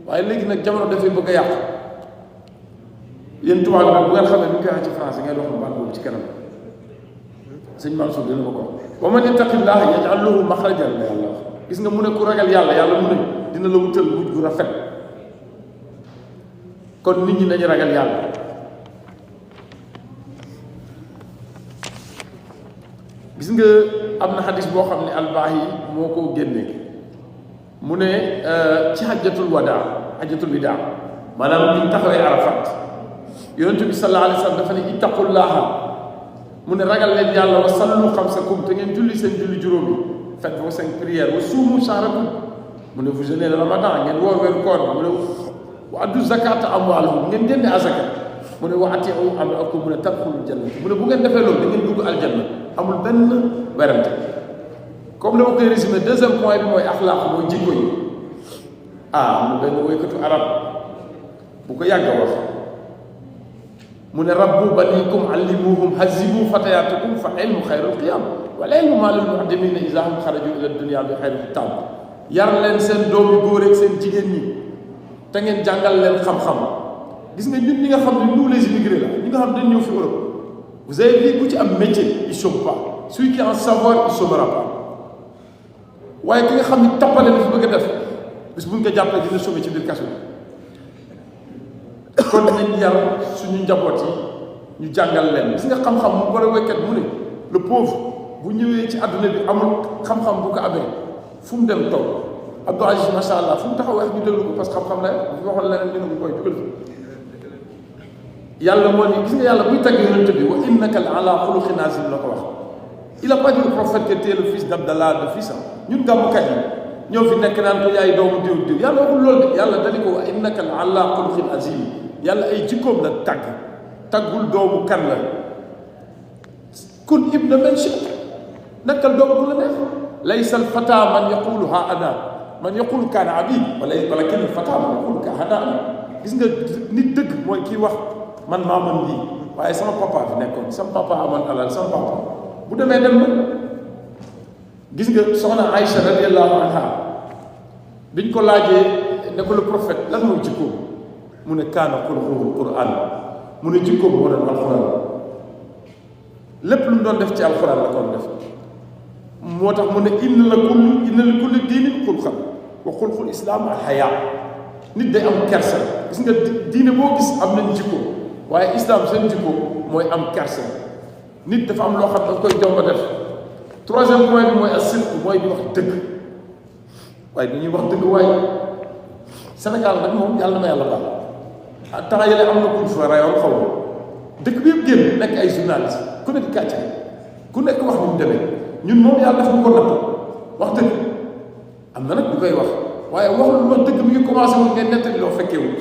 waaye léegi nag jamono dafay bëgg a yàq yéen tubaab nag bu ngeen xamee nu ñu koy wax ci français ngay wax baat boobu ci kanam sëñ Mansour dina ma ko wa man yattaqillaha yaj'al lahu makhrajan la yàlla wax gis nga mu ne ku ragal yàlla yàlla mu ne dina la wutal mujj gu rafet kon nit ñi nañu ragal yàlla gis nga am na xadis boo xam ne albaahi moo ko génnee mu ne ci xajjatul wadaa xajjatul widaa maanaam ñu taxawee arafat yonent bi sallallahu alayhi wa sallam dafa ne ittaqullaha mu ne ragal leen yàlla wa sallu xamsakum te ngeen julli seen julli juróomi faites vos 5 prières wa suumu shahrakum mu ne vous jeûnez le ramadan ngeen woor weeru koor mu ne wa addu zakata amwaalahum ngeen génne azaka mu ne wa atii'u amrakum mu ne tadxulul jannata mu ne bu ngeen defee loolu da ngeen dugg aljanna amul benn werante comme dama koy résumé deuxième point bi mooy axlaaq mooy jikko yi am na benn woykatu arab bu ko yàgg a wax mu ne rabbu baniikum allimuhum hazibu fatayaatikum fa ilmu xayrul qiyaam wal ilmu maa lil mu'addimiina izaa hum xaraju ila dunya bi xayril xitaab yar leen seen doom yu góor ak seen jigéen ñi te ngeen jàngal leen xam-xam gis nga nit ñi nga xam ne nous les immigrés la ñi nga xam dañ ñëw fi Europe vous avez vu ku ci am métier il chôme pas celui qui a un savoir il chômera pas waaye ki nga xam ne tappale la fi bëgg a def bis bu ñu ko jàppee dina chômer ci biir kaso bi kon nañ yar suñu njaboot yi ñu jàngal leen gis nga xam-xam mu war a wekkat mu ne le pauvre bu ñëwee ci àdduna bi amul xam-xam bu ko amee fu mu dem toog Abdou Aziz macha allah fu mu taxaw wax ñu déglu ko parce que xam-xam la bu waxoon leneen dina ko koy dugal yàlla moo ni gis nga yàlla buy tagg yonent bi wa innaka la ala xuluqin azim la ko wax il a pas dit le prophète que t'es le fils d'Abdallah de fils ñun gàmmukat yi ñoo fi nekk naan ko yaay doomu diw diw yàlla waxul loolu de yàlla dani ko wa innaka la ala xuluqin azim yàlla ay jikkoom la tagg taggul doomu kan la kun ibna man shi'ta nekkal doomu ku la neex laysa al fata man yaqulu ha ana man yaqulu kaana abi walakin al fata man yaqulu ka hada ana gis nga nit dëgg mooy kii wax man maa mën lii waaye sama papa fi nekkoon sama papa amoon alal sama papa bu demee dem na gis nga soxna Aïcha radiyallahu anha biñ ko laajee ne ko le prophète lan mooy jikkoom mu ne kaana xuluquhul Qur'an mu ne jikkoom moo doon alxuraan lépp lu mu doon def ci alxuraan la koon def moo tax mu ne inna li kulli diinin xulqan wa xulqul islaam al hayaa nit day am kersa gis nga diine boo gis am nañ jikko waaye islam seen jikko mooy am kersa nit dafa am loo xam da nga koy jomba def. troisième point bi mooy as-sidq mooy di wax dëgg waaye dañuy wax dëgg waaye Sénégal nag moom yàlla na ma yàlla baal temps yële am na kuñ fa rayoon xaw ma dëkk bi yëpp génn nekk ay journaliste ku ne di kàcce ku nekk wax ni mu demee ñun moom yàlla def ñu ko natt wax dëgg am na nag bu koy wax waaye wax lu wax dëgg mi ngi commencé wul ngay nettali loo fekkeewul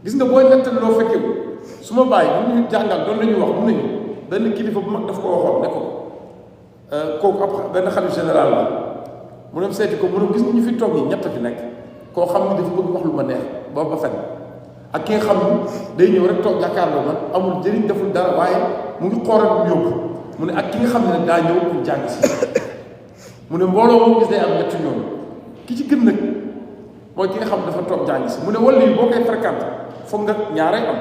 gis nga booy nettali loo fekkeewul su ma bàyyi bu ñu jàngal doon nañu wax mun nañu benn kilifa bu mag daf ko waxoon ne ko kooku ab benn xalif général la mu dem seeti ko mu ne gis nga ñu fi toog yi ñett fi nekk koo xam ni dafa bëgg wax lu ma neex ba ba fen ak ki nga xam ni day ñëw rek toog jàkkaarloo man amul jëriñ deful dara waaye mu ngi xooral mu yóbbu mu ne ak ki nga xam ne daa ñëw pour jàng si mu ne mbooloo moom gis day am ñetti ñoom ki ci gën nag mooy ki nga xam dafa toog jàng si mu ne wala yi boo koy fréquente foog nga ñaaree am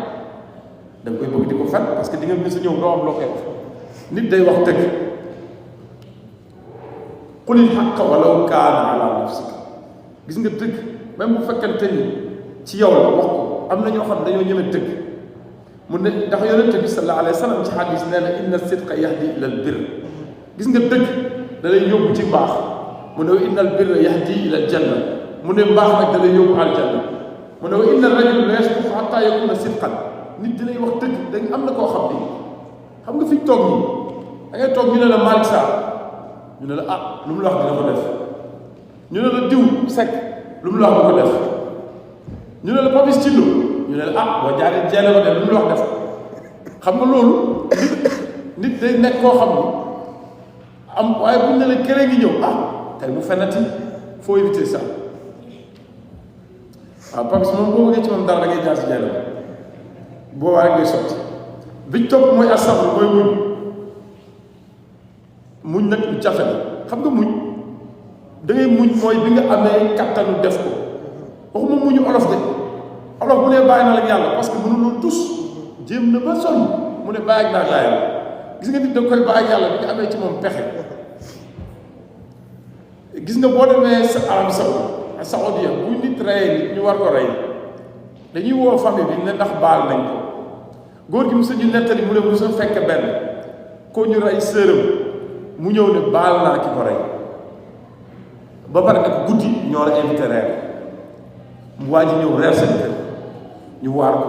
da nga koy bëgg di ko fen parce que di nga gis a ñëw doo am loo koy wax nit day wax dëgg qulil haqqa walaw kaana ala nafsika gis nga dëgg même bu fekkente ni ci yow la wax ko am na ñoo xam dañoo ñeme dëgg mu ne ndax yonente bi sallallahu alayhi wa sallam ci xadis nee na inna sidqa yahdi ila al birr gis nga dëgg da lay yóbbu ci mbaax mu ne wa inna al birra yahdi ila al janna mu ne mbaax nag da lay yóbbu aljanna mu ne wa inna al rajula la yasduqu hatta yakuna sidqan nit dinay wax dëgg dañ am na koo xam ni xam nga fi ñu toog nii da ngay toog ñu ne la Malick Sarr ñu ne la ah lu mu la wax dina ko def ñu ne la diw Seck lu mu la wax dina ko def ñu ne la Papis Cillo ñu ne la ah boo jaaree jeele ko def lu mu la wax def xam nga loolu nit day nekk koo xam ni am waaye bu ñu ne la këree ngi ñëw ah tey mu fenati faut éviter ça waaw Papis moom boo bëggee ci moom dara da ngay jaar si jeele boobaa rek ngay sotti biñ topp mooy asabr mooy muñ nag lu jafe la xam nga muñ da ngay muñ mooy bi nga amee kattanu def ko waxuma muñu olof de olof bu ne bàyyi na la ak yàlla parce que mënuloo tus jéem na ba sonn mu ne bàyyi ak naa ak yàlla gis nga nit da koy bàyyi ak yàlla bi nga amee ci moom pexe gis nga boo demee sa Arabie Saoudia bu nit reyee nit ñu war ko rey dañuy woo famille bi ne ndax baal nañ ko góor gi mu sa ñu nettali mu ne mu sa fekk benn koo ñu rey sërëm mu ñëw ne baal naa ki ko rey ba pare nag guddi ñoo la invité reer mu waa ji ñëw reer seen kër ñu waar ko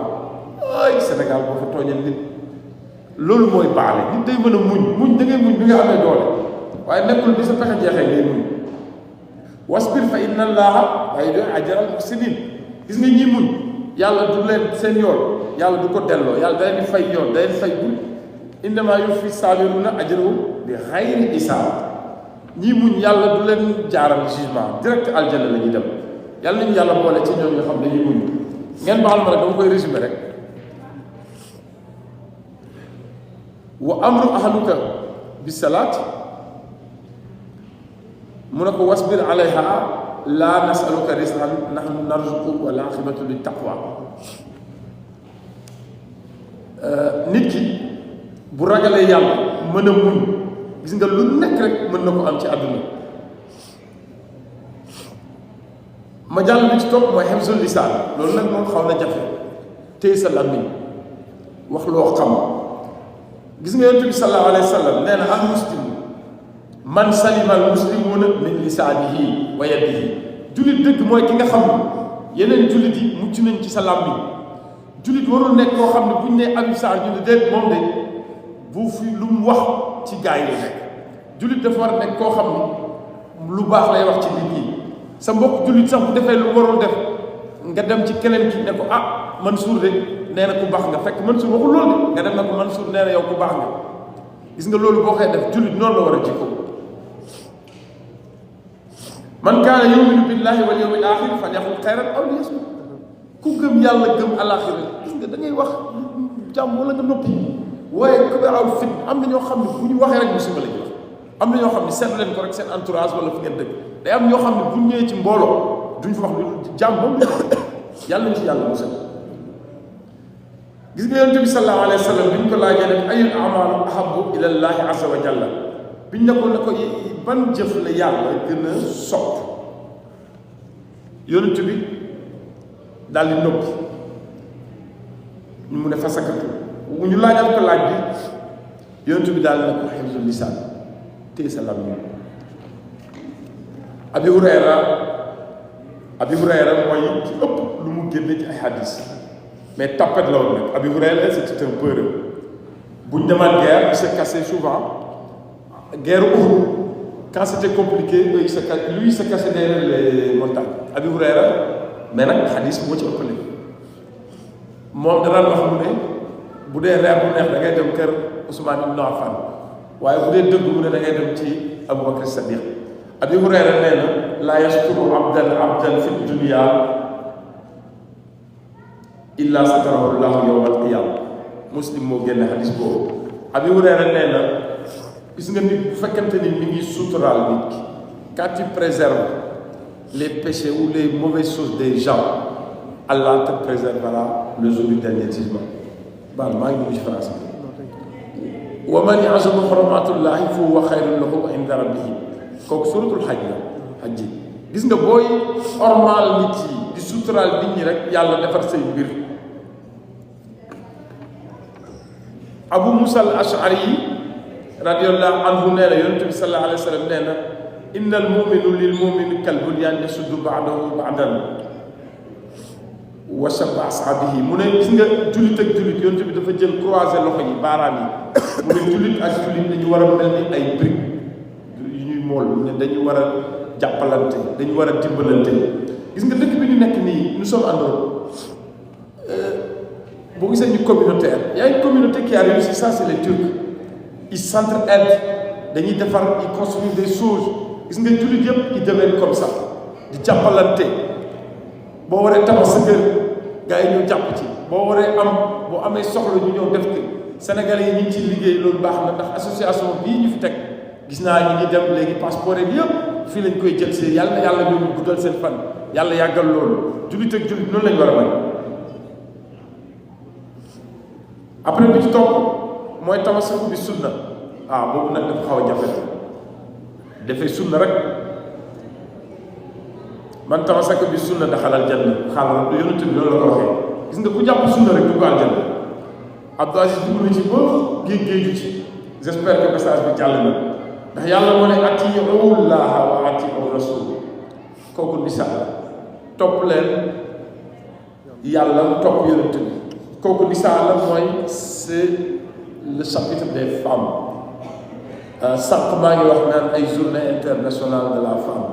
ay Sénégal boo fa tooñal nit loolu mooy baale nit day mën a muñ da ngay muñ bi nga amee doole waaye nekkul bi sa pexe jeexee ngay muñ wasbir fa inna allaha waaye doon ajral muhsinin gis nga ñi muñ yàlla du leen seen yoon yàlla du ko delloo yàlla da leen di fay yoon da leen di fay bul innama yuwaffi saabiruna ajrahum bi xayri hisaab ñii muñ yàlla du leen jaaral jugement direct aljanna la ñuy dem yàlla nañu yàlla boole ci ñoom ñoo xam dañuy muñ ngeen baal ma rek dama koy résumé rek wa amru ahluka bi salaat mu ne ko wasbir alayha laa nasaluka rizqan nahnu narzuquka wal aqibatu lit taqwa nit ki bu ragalee yàlla mën a muñ gis nga lu nekk rek mën na ko am ci àdduna ma jàll bi ci topp mooy hifzul lisaan loolu nag moom xaw na jafe téye sa làmmiñ wax loo xam gis nga yonent bi sallallahu alayhi wa sallam nee na al muslim man salima al muslimuna min lisaanihi wa yadihi jullit dëgg mooy ki nga xam ne yeneen jullit yi mucc nañ ci sa làmmiñ jullit warul nekk koo xam ne buñ ne Alioune Sarr ñu ne déet moom de bu fi lu mu wax ci gaa yi la nekk jullit dafa war a nekk koo xam ne lu baax lay wax ci nit ñi sa mbokk jullit sax bu defee lu warul def nga dem ci keneen ki ne ko ah Mansour de nee na ku baax nga fekk Mansour waxul loolu de nga dem ne ko Mansour nee na yow ku baax nga gis nga loolu boo koy def jullit noonu la war a jikko man kaana yuminu billahi wal yawmil axir falyaqul xayran aw liyasmut ku gëm yàlla gëm alaxira gis nga da ngay wax jàmm wala nga noppi waaye ku aw fit am na ñoo xam ne bu ñu waxee rek musiba la ñu wax am na ñoo xam ne seet leen ko rek seen entourage wala fi ngeen dëkk day am ñoo xam ne bu ñu ñëwee ci mbooloo duñ fa wax lu jàmm moom la yàlla nañ ci yàlla musal gis nga yonent bi sallallahu alayhi wa sallam bi ñu ko laajee nag ayul amalu ahabu ila llahi azza wa jalla biñ ne ko ban jëf la yàlla gën a sopp yonent bi daal di noppi ñu mu ne fa sakatu ñu laajal ko laaj bi yonent bi daal na ko hifzul lisaan téye sa làmmiñ. Abi Hurayra mooy ci ëpp lu mu génne ci ay hadis mais tapet la woon nag. Abi Hurayra c'était un peureux buñ demaat guerre il se cassait souvent guerre Uhud quand c'était compliqué lui il se cachait derrière les montagnes. Abi Hurayra mais nag hadis moo ci ëppale moom danaan wax mu ne bu dee reer bu neex da ngay dem kër Ousmane ibn Affan waaye bu dee dëgg mu ne da ngay dem ci Abubakar Sadiq. Abi Hurayra nee na laa yasturu abdan fi dunya illa satarahu llahu yawma alqiyama. Muslim moo génne hadis boobu. Abi Hurayra nee na gis nga nit bu fekkente ni mi ngi suturaal nit ki quand tu préserves les péchés ou les mauvaises choses des gens Allah te préservera le jour du dernier jugement. baal maa ngi dugg ci France bi. wa man ya'zim hurumatullahi fa huwa khayrun lahu inda rabbih. kooku suratul xaj la xaj ji gis nga booy ormal nit yi di suturaal nit ñi rek yàlla defar say mbir. Abu Musa al Ash'ari radiyallahu anhu nee na yonent bi sallallahu alayhi wa sallam nee na innal muminu lil mumini kal bunyan yasuddu ba'dahu ba'dan wa shabba ashabihi. mu ne gis nga jullit ak jullit yonent bi dafa jël croisé loxo yi baaraam yi mu ne jullit ak jullit dañu war a mel ni ay briques mool ne dañu war a jàppalante dañu war a dimbalante. gis nga dëkk bi ñu nekk nii nous sommes en Europe boo gisee ñu communautaire y a une communauté qui a réussi ça c'est les Turcs. ils s'entraident dañuy defar ils construisent des choses gis nga jullit yëpp ils deviennent comme ça di jàppalante. boo waree tabax sa kër gars yi ñëw jàpp ci boo waree boo amee soxla ñu ñëw def ko. Sénégalais yi ñu ngi ci liggéey loolu baax na ndax association bii ñu fi teg gis naa ñu ngi dem léegi passeport yi yëpp fii lañ koy jël see yàlla na yàlla ñoom guddal seen fan yàlla yàggal loolu jullit ak jullit noonu lañ war a mel. après bi ci topp mooy tamasaku bi sunna boobu nag dafa xaw a jafe dafay sunna rek man tamasaku bi sunna daxalal janna xaaral yonent bi loolu la ko waxee gis nga ku jàpp sunna rek dugg aljanna. Abdou Aziz dugg na ci ba géeju ci j'espère que message bi jàll na. ndax yàlla moo ne atii'u llaaha wa atii'u rasuul kooku misaal la topp leen yàlla topp yonent bi kooku misaal la mooy c'est le chapitre des femmes. sànq maa ngi wax naan ay journée internationale de la femme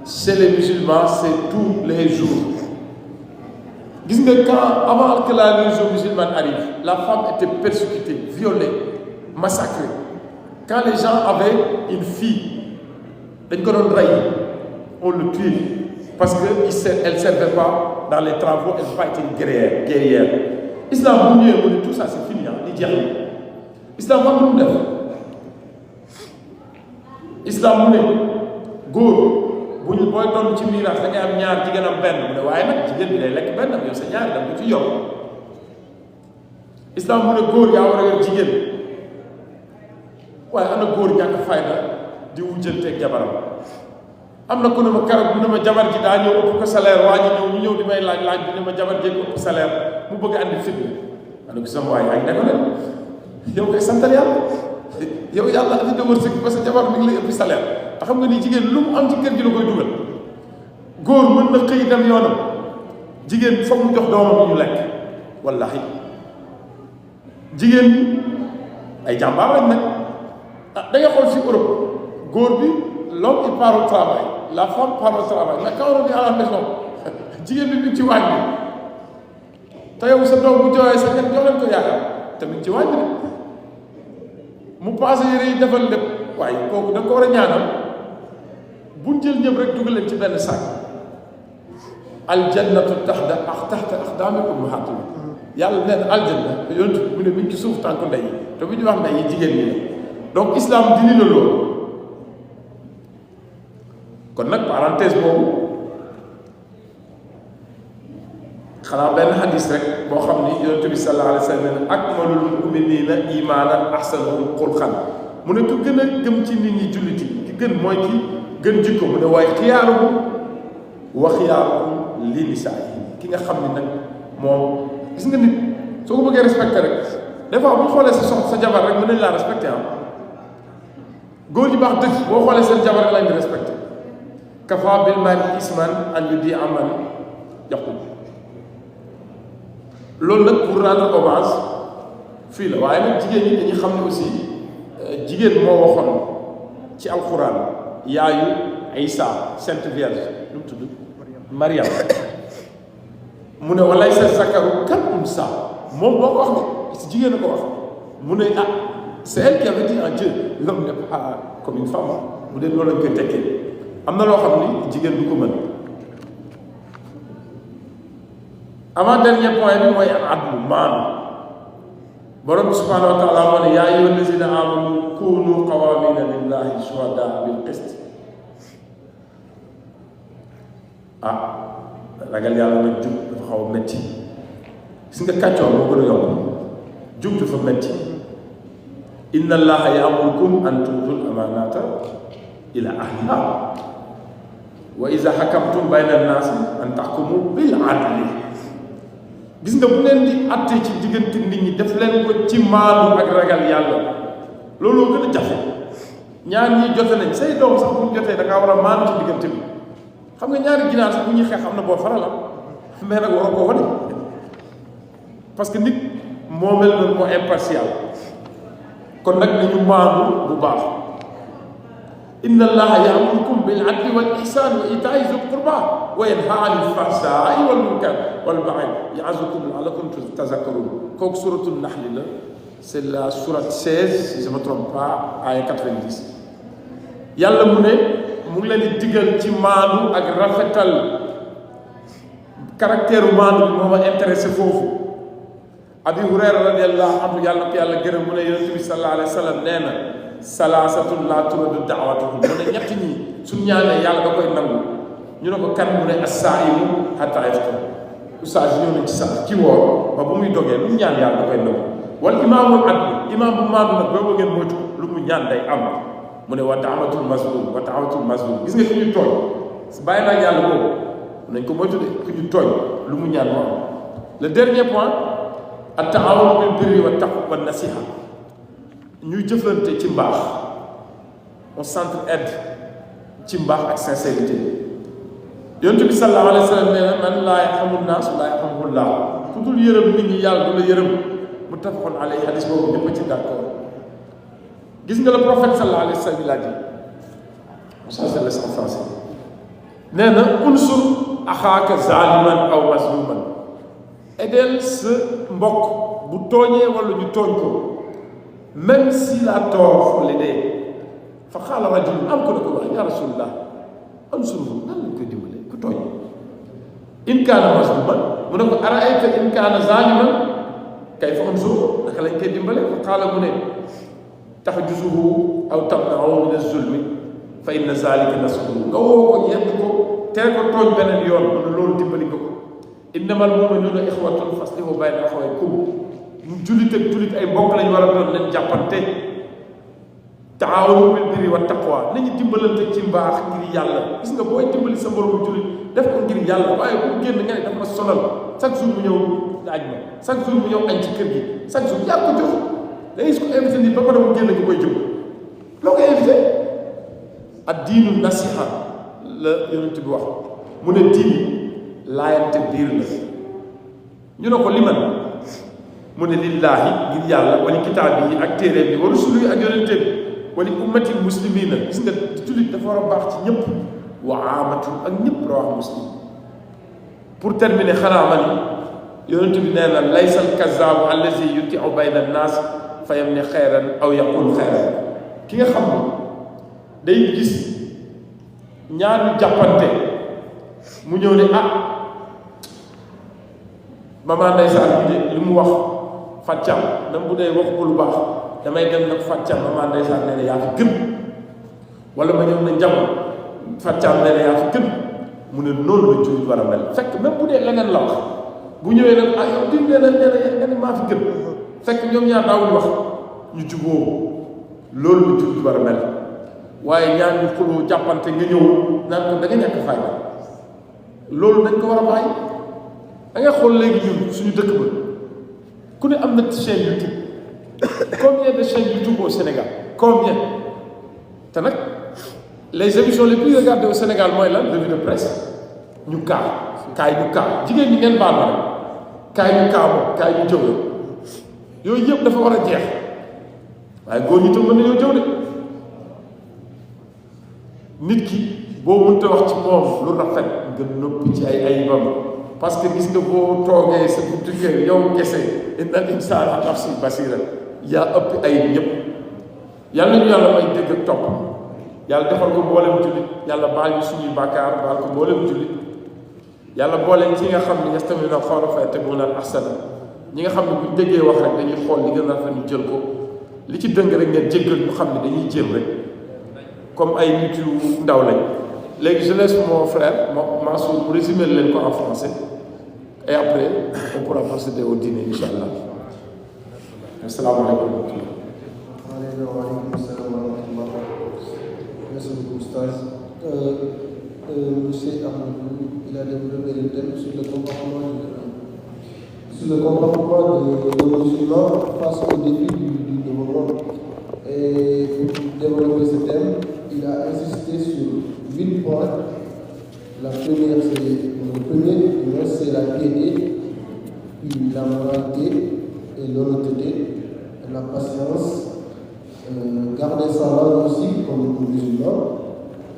chez les musulmans c'est tous les jours. gis nga quand avant que la religion musulmane arrive la femme était persécutée violée massacrée. Quand les gens avaient une fille dañ ko doon rey on le tue parce que elle servait pas dans les travaux, elle n'a pas été une guerrière. Islam bu ñëwee mu ne tout ça c'est fini li jeex na islam wax lu mu def islam mu ne góor bu ñu booy doon ci miraas da ngay am ñaar jigéen am benn mu ne waaye nag jigéen bi lay lekk benn yow sa ñaari da nga ci yor. islam mu ne góor yaa war a yor jigéen waaye ana góor ñàkk fayda di wujjanteeg jabaram. am na ku ne ma keroog bu ne ma jabar ji daa ñëw ëpp ko salaire waa ji ñëw ñu ñëw di may laaj bi ne ma jabar ji ëpp salaire mu bëgg andi fitna ma ne ko sama waay yaa ngi nekk de yow koy santal yàlla yow yàlla andi na wërsëg parce que jabar mi ngi lay ëpp salaire te xam nga ni jigéen lu mu am ci kër gi la koy dugal. góor mën na xëy dem yoonam jigéen foog mu jox doomam ñu lekk wallahi jigéen ñi ay jàmbaar lañ nag da nga xool fi Europe góor bi l'homme il part au travail la femme part au travail mais quand on revient à la maison jigéen bi mi ci waañ bi te yow sa doom bu jooyee sa kër jox leen ko yaakaar tamit ci waañ bi mu passé yére yi defal lépp waaye kooku da nga ko war a ñaanal buñ jël ñëpp rek dugal leen ci benn sac aljannatu taxta aqdaami ummahaatikum yàlla nee na aljanna yonent mu ne mi ngi ci suuf tànku ndey yi te bu ñu wax ndey yi jigéen ñi la donc islam dindi na loolu. kon nag parenthèse boobu xanaa benn hadis rek boo xam ni yonent bi sallallahu alayhi wa sallam akmalul mu'minina imaanan ahsanuhum xulqan mu ne ku gën a gëm ci nit ñi jullit yi ki gën mooy ki gën jikko mu ne waaye xiyaaruhum wa xiyaaruhum li nisaa'ihim ki nga xam ni nag moom gis nga nit soo ko bëggee respecté rek des fois bu ñu xoolee sa jabar rek mën nañ laa respecté góor ñi baax dëgg boo xoolee seen jabar rek lañ di respecté kafa bil mari isman an yu di aman yaqul loolu nag pour rendre hommage fii la waaye nag jigéen ñi dañuy xam ne aussi jigéen moo waxoon ci alxuraan yaayu Isa Sainte Vierge lu mu tudd Mariam mu ne walay sa zakaru kal unsa moom moo ko wax de si jigéen a ko wax mu ne ah c'est elle qui avait dit en Dieu l'homme n'est pas comme une femme mu dee loolu lañ koy tekkee am na loo xam ni jigéen du ko mën avant dernier point bi mooy adlu maanu borom bi subhanahu wa taala moo ne yaa ayyuha allazina amanu kunu qawamina lillahi shuhada bil qist ragal yàlla nag jub dafa xaw a métti gis nga kàccoor moo gën a yomb jub dafa métti inna allaha ya'murukum an tu'tul amanata ila ahliha wa iza hakamtum bayna an-nasi an tahkumu bil adli gis nga bu leen di atte ci diggante nit ñi def leen ko ci maanu ak ragal yàlla looloo gën a jafe ñaar ñi jote nañ say doom sax bu ñu jotee da ngaa war a maanu ci diggante bi xam nga ñaari ginaar sax bu ñuy xeex am na boo farala mais nag waroo koo wane parce que nit moo mel noonu moo impartial kon nag nañu maanu bu baax inna allaha ya'murukum bil adli wal ihsan wa ita'i zil qurba wa yanha 'anil fahsha'i wal munkar wal baghi ya'zukum la'allakum tadhakkarun kooku suratul nahl la c'est la sourate 16 si je ne me trompe pas aya 90 yàlla mu ne mu ngi leen di digal ci maanu ak rafetal caractère maanu bi moo ma intéressé foofu Abi Hurayra radiyallahu anhu yàlla ko yàlla gërëm mu ne yonent bi sallallahu alayhi wa sallam nee na salaasatun laa turaddu da'watuhum mu ne ñett ñi suñu ñaanee yàlla da koy nangu ñu ne ko kan mu ne as-saa'imu hattaa yaftur oustaz ñëw nañ ci sax ci woor ba bu muy dogee lu mu ñaan yàlla da koy nangu wal imaamul adl imaam bu maandu nag boobu ngeen moytu lu mu ñaan day am mu ne wa da'watul mazlum gis nga ku ñu tooñ bàyyi naa yàlla boobu nañ ko moytu de ku ñu tooñ lu mu ñaan moo am le dernier point at-ta'awun bil birri wat taqwa wan nasiha ñuy jëflante ci mbaax on s'entraide ci mbaax ak sincérité yonent bi sallallahu alayhi wa sallam nee na man laa yarhamu naas laa yarhamuhullah ku dul yërëm nit ñi yàlla du la yërëm muttafaqun alayhi hadis boobu ñëpp ci d'accord gis nga le prophète sallallahu alayhi wa sallam laa ji Moussa Sall en français nee na unsur axaaka zaliman aw mazluman aidel sa mbokk bu tooñee wala ñu tooñ ko même s'il a tort faut l'aider fa qaala rajul am ko ne ko wax ya rasulullah unsurhu nan lañ koy dimbale ku tooñ in kaana mazluman mu ne ko araayta in kaana zaliman kayfa unsur naka lañ koy dimbale fa qaala mu ne tahjuzuhu aw tamna'uhu min az-zulmi fa inna zalika nasruhu nga woo ko yedd ko tere ko tooñ beneen yoon mu ne loolu dimbali nga ko innamal mu'minuuna ixwatun faslihu bayna axawaykum mu jullit ak jullit ay mbokk lañu war a doon nañ jàppante taawunu bil birri wat taqwa nañu dimbalante ci mbaax ngir yàlla gis nga booy dimbali sa moromu jullit def ko ngir yàlla waaye bu génn nga ne dafa ma sonal chaque jour mu ñëw aaj ma chaque jour mu ñëw añ ci kër gi chaque jour yaa ko jox da ngay gis ko invité nit ba pare mu génn nga koy jëm loo koy invité ad diinu nasiha la yonent bi wax mu ne diin laayante biir la ñu ne ko liman mu ne lillaahi ngir yàlla wali kitaab yi ak téere bi wa rusuli ak yonente bi wali ummatil muslimina gis nga jullit dafa war a baax ci ñëpp wa amatul ak ñëpp rawaax muslim pour terminer xanaa ma ni yonente bi nee na laysal kazaabu allazi yutiu bayna annaas fa yam ne xayran aw yaqul xayran ki nga xam ne day gis ñaar ñu jàppante mu ñëw ne maman ndeysaan bi de li mu wax fàccam même bu dee wax ko lu baax damay dem nag fàccam maman ndeysaan nee na yaa fi gën wala ma ñëw ne njam fàccam nee na yaa fi gën mu ne noonu la jullit war a mel fekk même bu dee leneen la wax bu ñëwee nag yow diw nee na nga ne maa fi gën fekk ñoom ñaar daawul wax ñu juboo loolu la jullit war a mel waaye ñaar ñu xuloo jàppante nga ñëw naan ko da nga ñàkk fayda loolu dañ ko war a bàyyi da ngay xool léegi ñun suñu dëkk ba ku ne am na chaîne YouTube combien de chaînes YouTube au Sénégal combien te nag les émissions les plus regardées au Sénégal mooy lan revue de presse ñu kaay ñu kaa jigéen ñi ngeen baal ma rek kaay ñu kaa moom kaay ñu jëw yooyu yëpp dafa war a jeex waaye góor ñi tam mën nañoo jëw de nit ki boo mënta wax ci moom lu rafet nga noppi ci ay ayibam parce que gis nga boo toogee sa buntu kër yow kese innal insaana ala nafsihi basiira yaa ëpp ayib ñëpp yàlla ñu yàlla may dégg ak topp yàlla defal ko mboolem jullit yàlla baal ñu suñuy bàkkaar baal ko mboolem jullit yàlla boole ci nga xam ne yastami'uuna al-qawla fayattabi'uuna ahsana ñi nga xam ne buñ déggee wax rek dañuy xool li gën a rafet ñu jël ko li ci dëng rek ngeen jéggal ñu xam ne dañuy jéem rek comme ay nit yu ndaw lañ léegi je laisse mon frère Mansour mu résumer leen ko en français et après on pourra procéder au dîner inchallah. Asalaamaaleykum. Waaleykum salaam wa rahmatullah. Merci beaucoup Oustaz. Monsieur Ahmadou, il a développé le thème sur le comportement de musulmans face aux défis du développement. Et pour développer ce thème, il a insisté sur 8 points. Le premier, c'est la piété, puis la moralité et l'honnêteté, la patience, garder sa langue aussi comme musulman,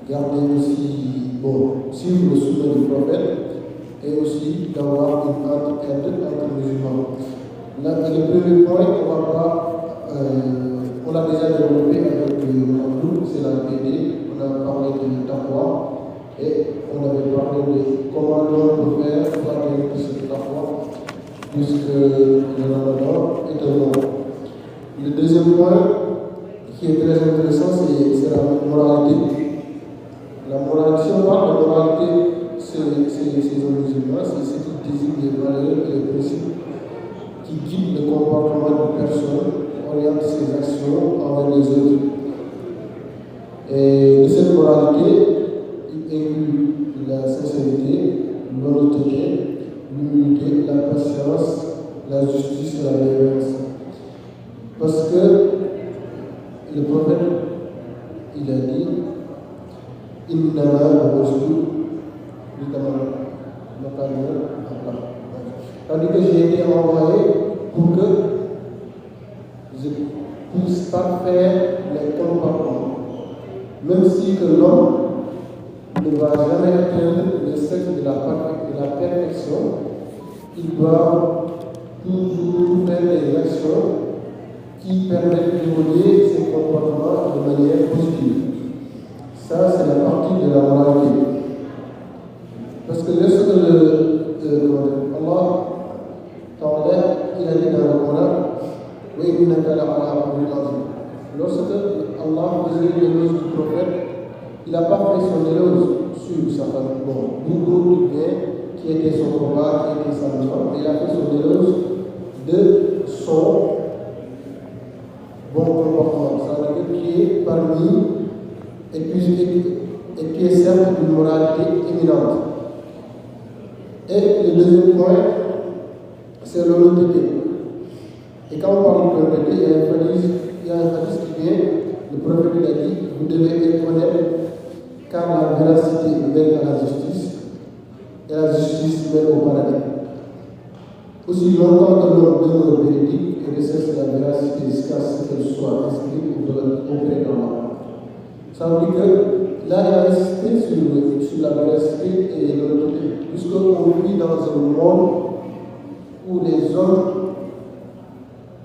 garder aussi, suivre le sunna du prophète et aussi d'avoir une entraide entre musulmans. Là, le premier point, on l'a déjà développé avec le groupe, c'est la piété. On a parlé de taqwa et on avait parlé de comment on peut faire pour atteindre ce taqwa, puisque le Ramadan est un mois. Le deuxième point qui est très intéressant, c'est la moralité. La moralité, si on parle de moralité, c'est un musulman, c'est ce qui désigne les valeurs et les principes qui guident le comportement de personnes, oriente ses actions envers les autres. Et de cette moralité, il inclut la sincérité, l'honnêteté, l'humilité, la patience, la justice et la bienveillance. Parce que le prophète, il a dit tandis que j'ai été envoyé pour que je puisse parfaire les comportements. Même si que l'homme ne va jamais atteindre le sexe de la perfection, il doit toujours faire des actions qui permettent d'évoluer ses comportements de manière positive. Ça, c'est la partie de la moralité. Parce que lorsque Allah Ta'ala, il a dit dans le Coran, lorsque Allah faisait l'éloge du prophète, il n'a pas fait son éloge sur sa famille. Beaucoup de bien qui était son combat, qui était sa maison, mais il a fait son éloge de son bon comportement. Ça veut dire qu'il est parmi et qui est certes d'une moralité éminente. Et le deuxième point, c'est l'honnêteté. Et quand on parle d'honnêteté, il y a un hadith qui vient, le prophète a dit, vous devez être honnête, car la véracité mène à la justice, et la justice mène au paradis. Aussi longtemps que l'homme demeure véridique et recherche la véracité jusqu'à ce qu'elle soit inscrite auprès d'Allah. Ça veut dire que là, il a insisté sur la véracité et l'honnêteté, puisqu'on vit dans un monde où les hommes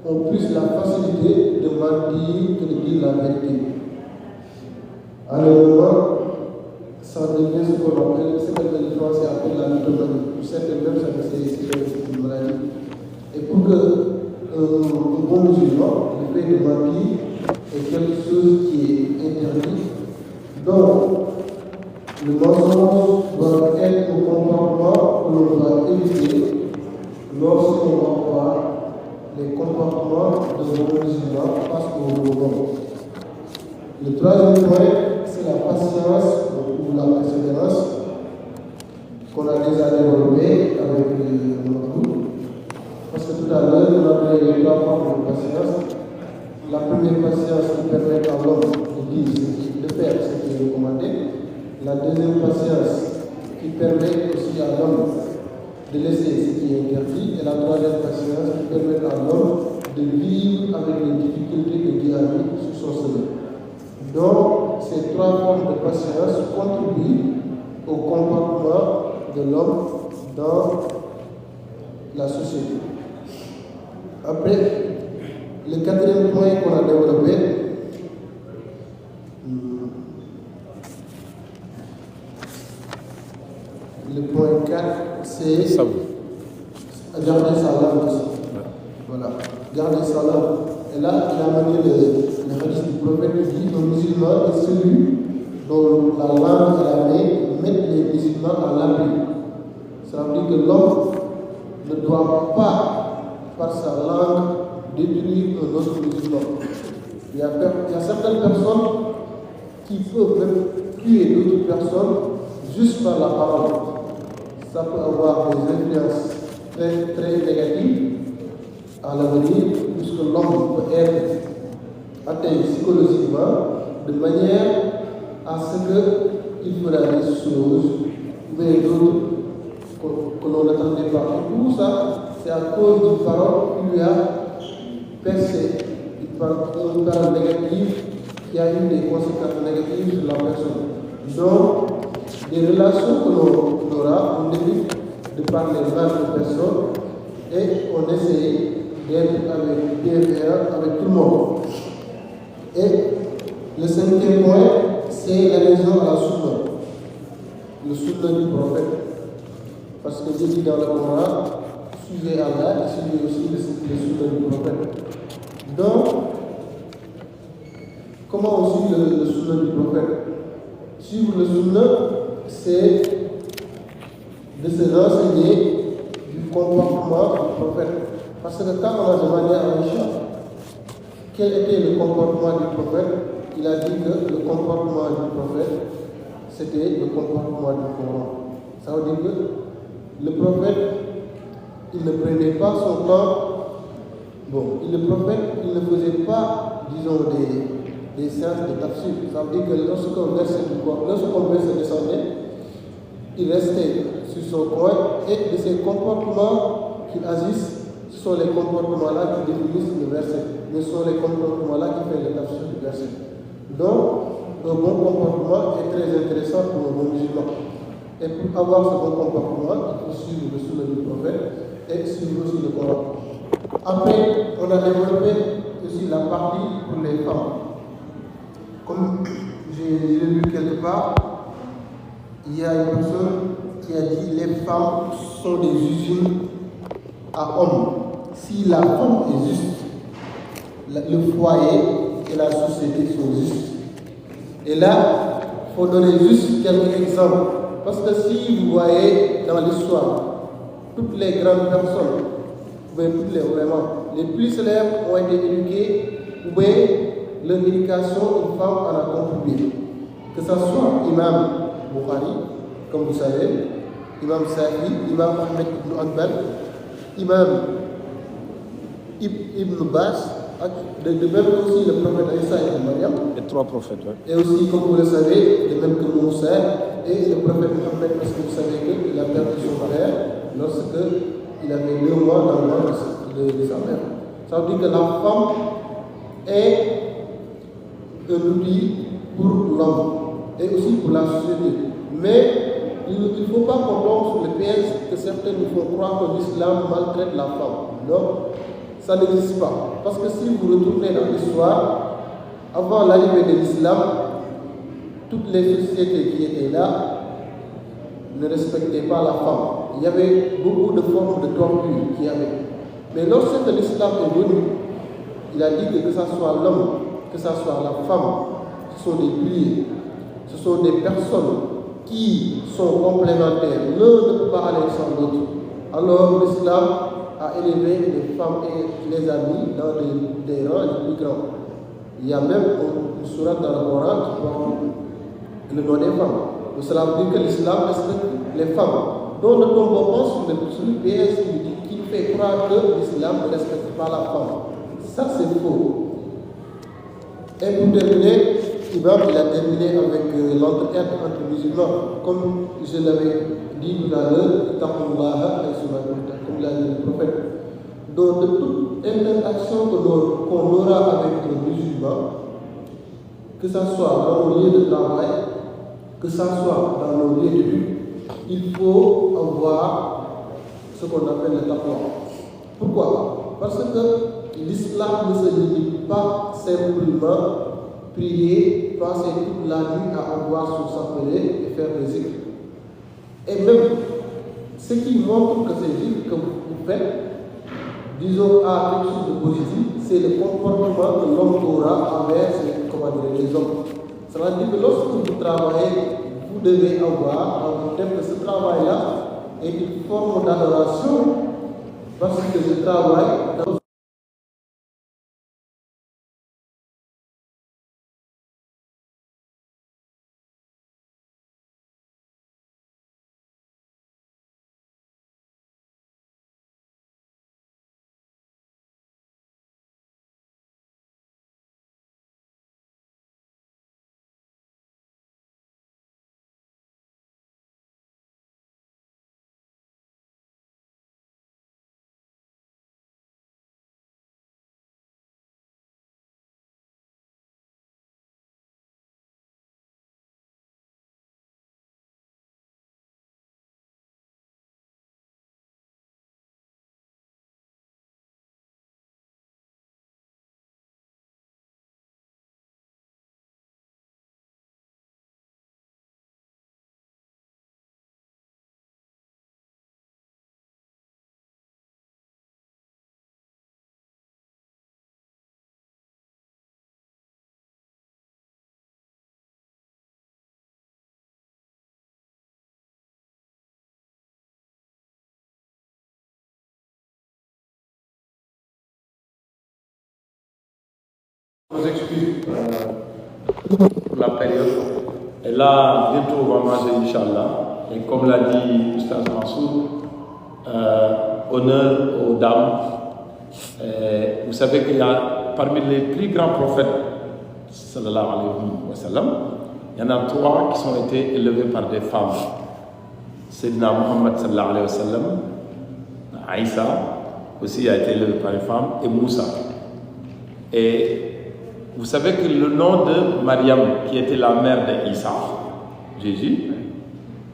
ont plus la facilité de mentir que de dire la vérité. À un moment, ça devient ce qu'on appelle, ce que les Français appellent la mythomanie. Pour certaines personnes, c'est une maladie. Et pour qu'un bon musulman, le fait de mentir est quelque chose qui est interdit. Donc, le mensonge doit être un comportement que l'on doit éviter lorsqu'on va voir les comportements de nos musulmans face au monde. Le troisième point, c'est la patience ou la persévérance qu'on a déjà développé avec notre groupe. Parce que tout à l'heure, on a patience. La première patience qui permet à l'homme de faire ce qui est recommandé. La deuxième patience qui permet aussi à l'homme de laisser ce qui est interdit. Et la troisième patience qui permet à l'homme de vivre avec les difficultés que Dieu a mis sur son chemin. Donc, ces trois formes de patience contribuent au comportement de l'homme dans la société. Après, le quatrième point qu'on a développé, le point 4, c'est garder sa langue aussi. Voilà, garder sa langue. Et là, il a amené le hadith du prophète qui dit le musulman est celui dont la langue et la main mettent les musulmans à l'abri. Ça veut dire que l'homme ne doit pas, par sa langue, détruire un autre musulman. Il y a certaines personnes qui peuvent même tuer d'autres personnes juste par la parole. Ça peut avoir des influences très, très négatives à l'avenir, puisque l'homme peut être atteint psychologiquement de manière à ce qu'il fera des choses, mais d'autres que l'on n'attendait pas. Et tout ça, c'est à cause d'une parole qui lui a percé, une parole négative qui a eu des conséquences négatives sur la personne. Donc, des relations que l'on aura, on évite de parler mal de personnes et on essaie d'être avec bienveillant avec tout le monde. Et le cinquième point, c'est l'adhésion à la sunna. Le sunna du prophète. Parce que Dieu dit dans le Coran, suivez Allah et suivez aussi le sunna du prophète. Donc, comment on suit le sunna du prophète? Suivre le sunna, c'est de se renseigner du comportement du prophète. Parce que quand on a demandé à Aïcha quel était le comportement du prophète, il a dit que le comportement du prophète, c'était le comportement du Coran. Ça veut dire que le prophète, il ne prenait pas son temps. Bon, le prophète, il ne faisait pas, disons, des séances de tafsir. Ça veut dire que lorsqu'un verset descendait, il restait sur son coin et de ses comportements qu'il agisse, ce sont les comportements-là qui définissent le verset. Mais ce sont les comportements-là qui font le tafsir du verset. Donc, un bon comportement est très intéressant pour un bon musulman. Et pour avoir ce bon comportement, il faut suivre le sunna du prophète et suivre aussi le Coran. Après, on a développé aussi la partie pour les femmes. Comme j'ai lu quelque part, il y a une personne qui a dit les femmes sont des usines à hommes. Si la femme est juste, le foyer et la société sont justes. Et là, il faut donner juste quelques exemples. Parce que si vous voyez dans l'histoire, toutes les grandes personnes, ou bien toutes les plus célèbres ont été éduquées, ou bien leur éducation, une femme en a contribué. Que ce soit Imam Bukhari, comme vous savez, Imam Safi, Imam Ahmed ibn Hanbal, Imam Ibn Bas, de même aussi le prophète Isa et Mariam. Les trois prophètes, oui. Et aussi, comme vous le savez, de même que Moussa et le prophète Mohammed, parce que vous savez qu'il a perdu son père lorsqu'il avait 2 mois dans le ventre de sa mère. Ça veut dire que la femme est un outil pour l'homme et aussi pour la société. Mais il ne faut pas qu'on tombe sur le piège que certains nous font croire que l'islam maltraite la femme. Non, ça n'existe pas. Parce que si vous retournez dans l'histoire, avant l'arrivée de l'islam, toutes les sociétés qui étaient là ne respectaient pas la femme. Il y avait beaucoup de formes de torture qui y avait. Mais lorsque l'islam est venu, il a dit que ce soit l'homme, que ce soit la femme, ce sont des piliers, ce sont des personnes qui sont complémentaires. L'un ne peut pas aller sans l'autre. Alors l'islam a élevé les femmes et les amis dans des rangs les plus grands. Il y a même une sourate dans le Coran qui porte le nom des femmes. Donc cela veut dire que l'islam respecte les femmes. Donc ne tombons pas sur le piège qui fait croire que l'islam ne respecte pas la femme. Ça, c'est faux. Et pour terminer, Imam, il a terminé avec l'entretien entre musulmans. Comme je l'avais dit tout à l'heure, comme l'a dit le prophète. Donc, de toute interaction qu'on aura avec les musulmans, que ce soit dans nos lieux de travail, que ce soit dans nos lieux de vie, il faut avoir ce qu'on appelle le taqwa. Pourquoi? Parce que l'islam ne se limite pas simplement prier, passer toute la nuit à avoir son chapelet et faire des zikr. Et même ce qui montre que ces zikr que vous faites, disons, à quelque chose de positif, c'est le comportement que l'homme aura envers les hommes. Ça veut dire que lorsque vous travaillez, vous devez avoir dans votre tête que ce travail-là est une forme d'adoration parce que je travaille dans Je vous explique pour la période. Et là, bientôt, on va manger, Inch'Allah. Et comme l'a dit Oustaz Mansour, honneur aux dames. Vous savez qu'il y a parmi les plus grands prophètes, sallallahu alayhi wa sallam, il y en a 3 qui ont été élevés par des femmes. Sayyidina Muhammad sallallahu alayhi wa sallam, Aïssa aussi a été élevé par une femme, et Moussa. Et vous savez que le nom de Mariam, qui était la mère d'Issa, Jésus,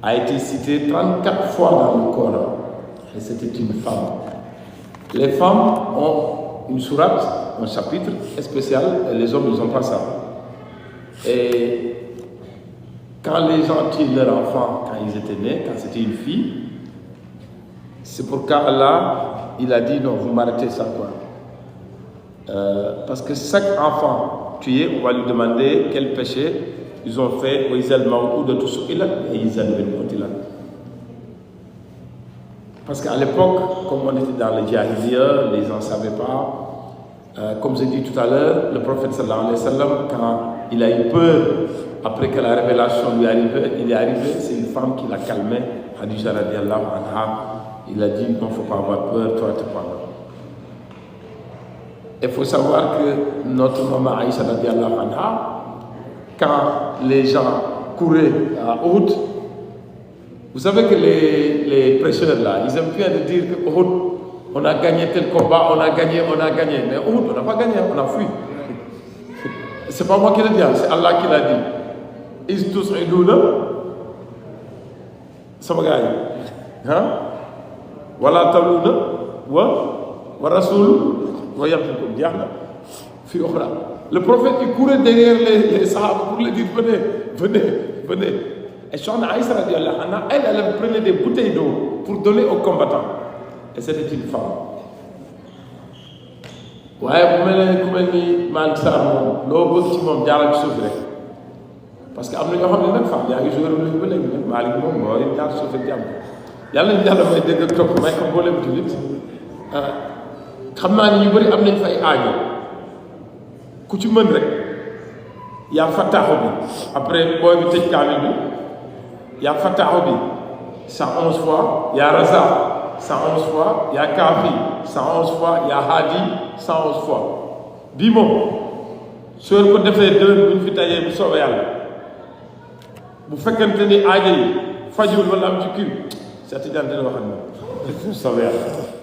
a été cité 34 fois dans le Coran. Et c'était une femme. Les femmes ont une sourate, un chapitre spécial, et les hommes, ils n'ont pas ça. Et quand les gens tirent leur enfant, quand ils étaient nés, quand c'était une fille, c'est pour qu'Allah, il a dit non, vous m'arrêtez ça, quoi. Parce que chaque enfant tué, on va lui demander quel péché ils ont fait, ou de tout ce qu'il a, et ils ont. Parce qu'à l'époque, comme on était dans le Jahiliya, les gens ne savaient pas. Comme j'ai dit tout à l'heure, le prophète sallallahu alayhi wa sallam, quand il a eu peur, après que la révélation lui arrivait, il est arrivé, c'est une femme qui l'a calmé, Khadija radiallahu anha. Il a dit, non, il ne faut pas avoir peur, toi, tu parles. Il faut savoir que notre maman Aïcha radiallahu anha, quand les gens couraient à Uhud, vous savez que les prêcheurs là, ils aiment bien de dire que Uhud, on a gagné tel combat, on a gagné. Mais Uhud, on n'a pas gagné, on a fui. C'est pas moi qui le dis, c'est Allah qui l'a dit. Is tous idoula, sama gars yi, wala taluna wa rasul wa yamtikum jeex na fi ukhra. Le prophète il courait derrière les sahaba pour leur dire venez. Et Sokhna Aïssa radiallahu anha, elle prenait des bouteilles d'eau pour donner aux combattants. Et c'était une femme. waaye bu mel ni Malick Sarr moom loo bëgg ci moom jaaral ci suuf rek parce que am na ñoo xam ne nag femme yaa ngi joué lañu ba léegi nag Malick moom mooy jaar suuf ak jàmm yàlla nañu yàlla may dégg ak topp may ko mboolem jullit xam naa ni ñu bëri am nañ fa ay aajo ku ci mën rek yaa fattaaxu bi après booy bi tëj kaamil bi yaa fattaaxu bi 111 fois yaa razaq 111 fois yaa kaafi 111 fois yaa haadi 111 fois bii moom soo ko defee déwén bu ñu fi tajee bu soobee yàlla bu fekkente ni aajo yi fajul wala am ci kii Cheikh Tidiane dina wax ak moom bu soobee yàlla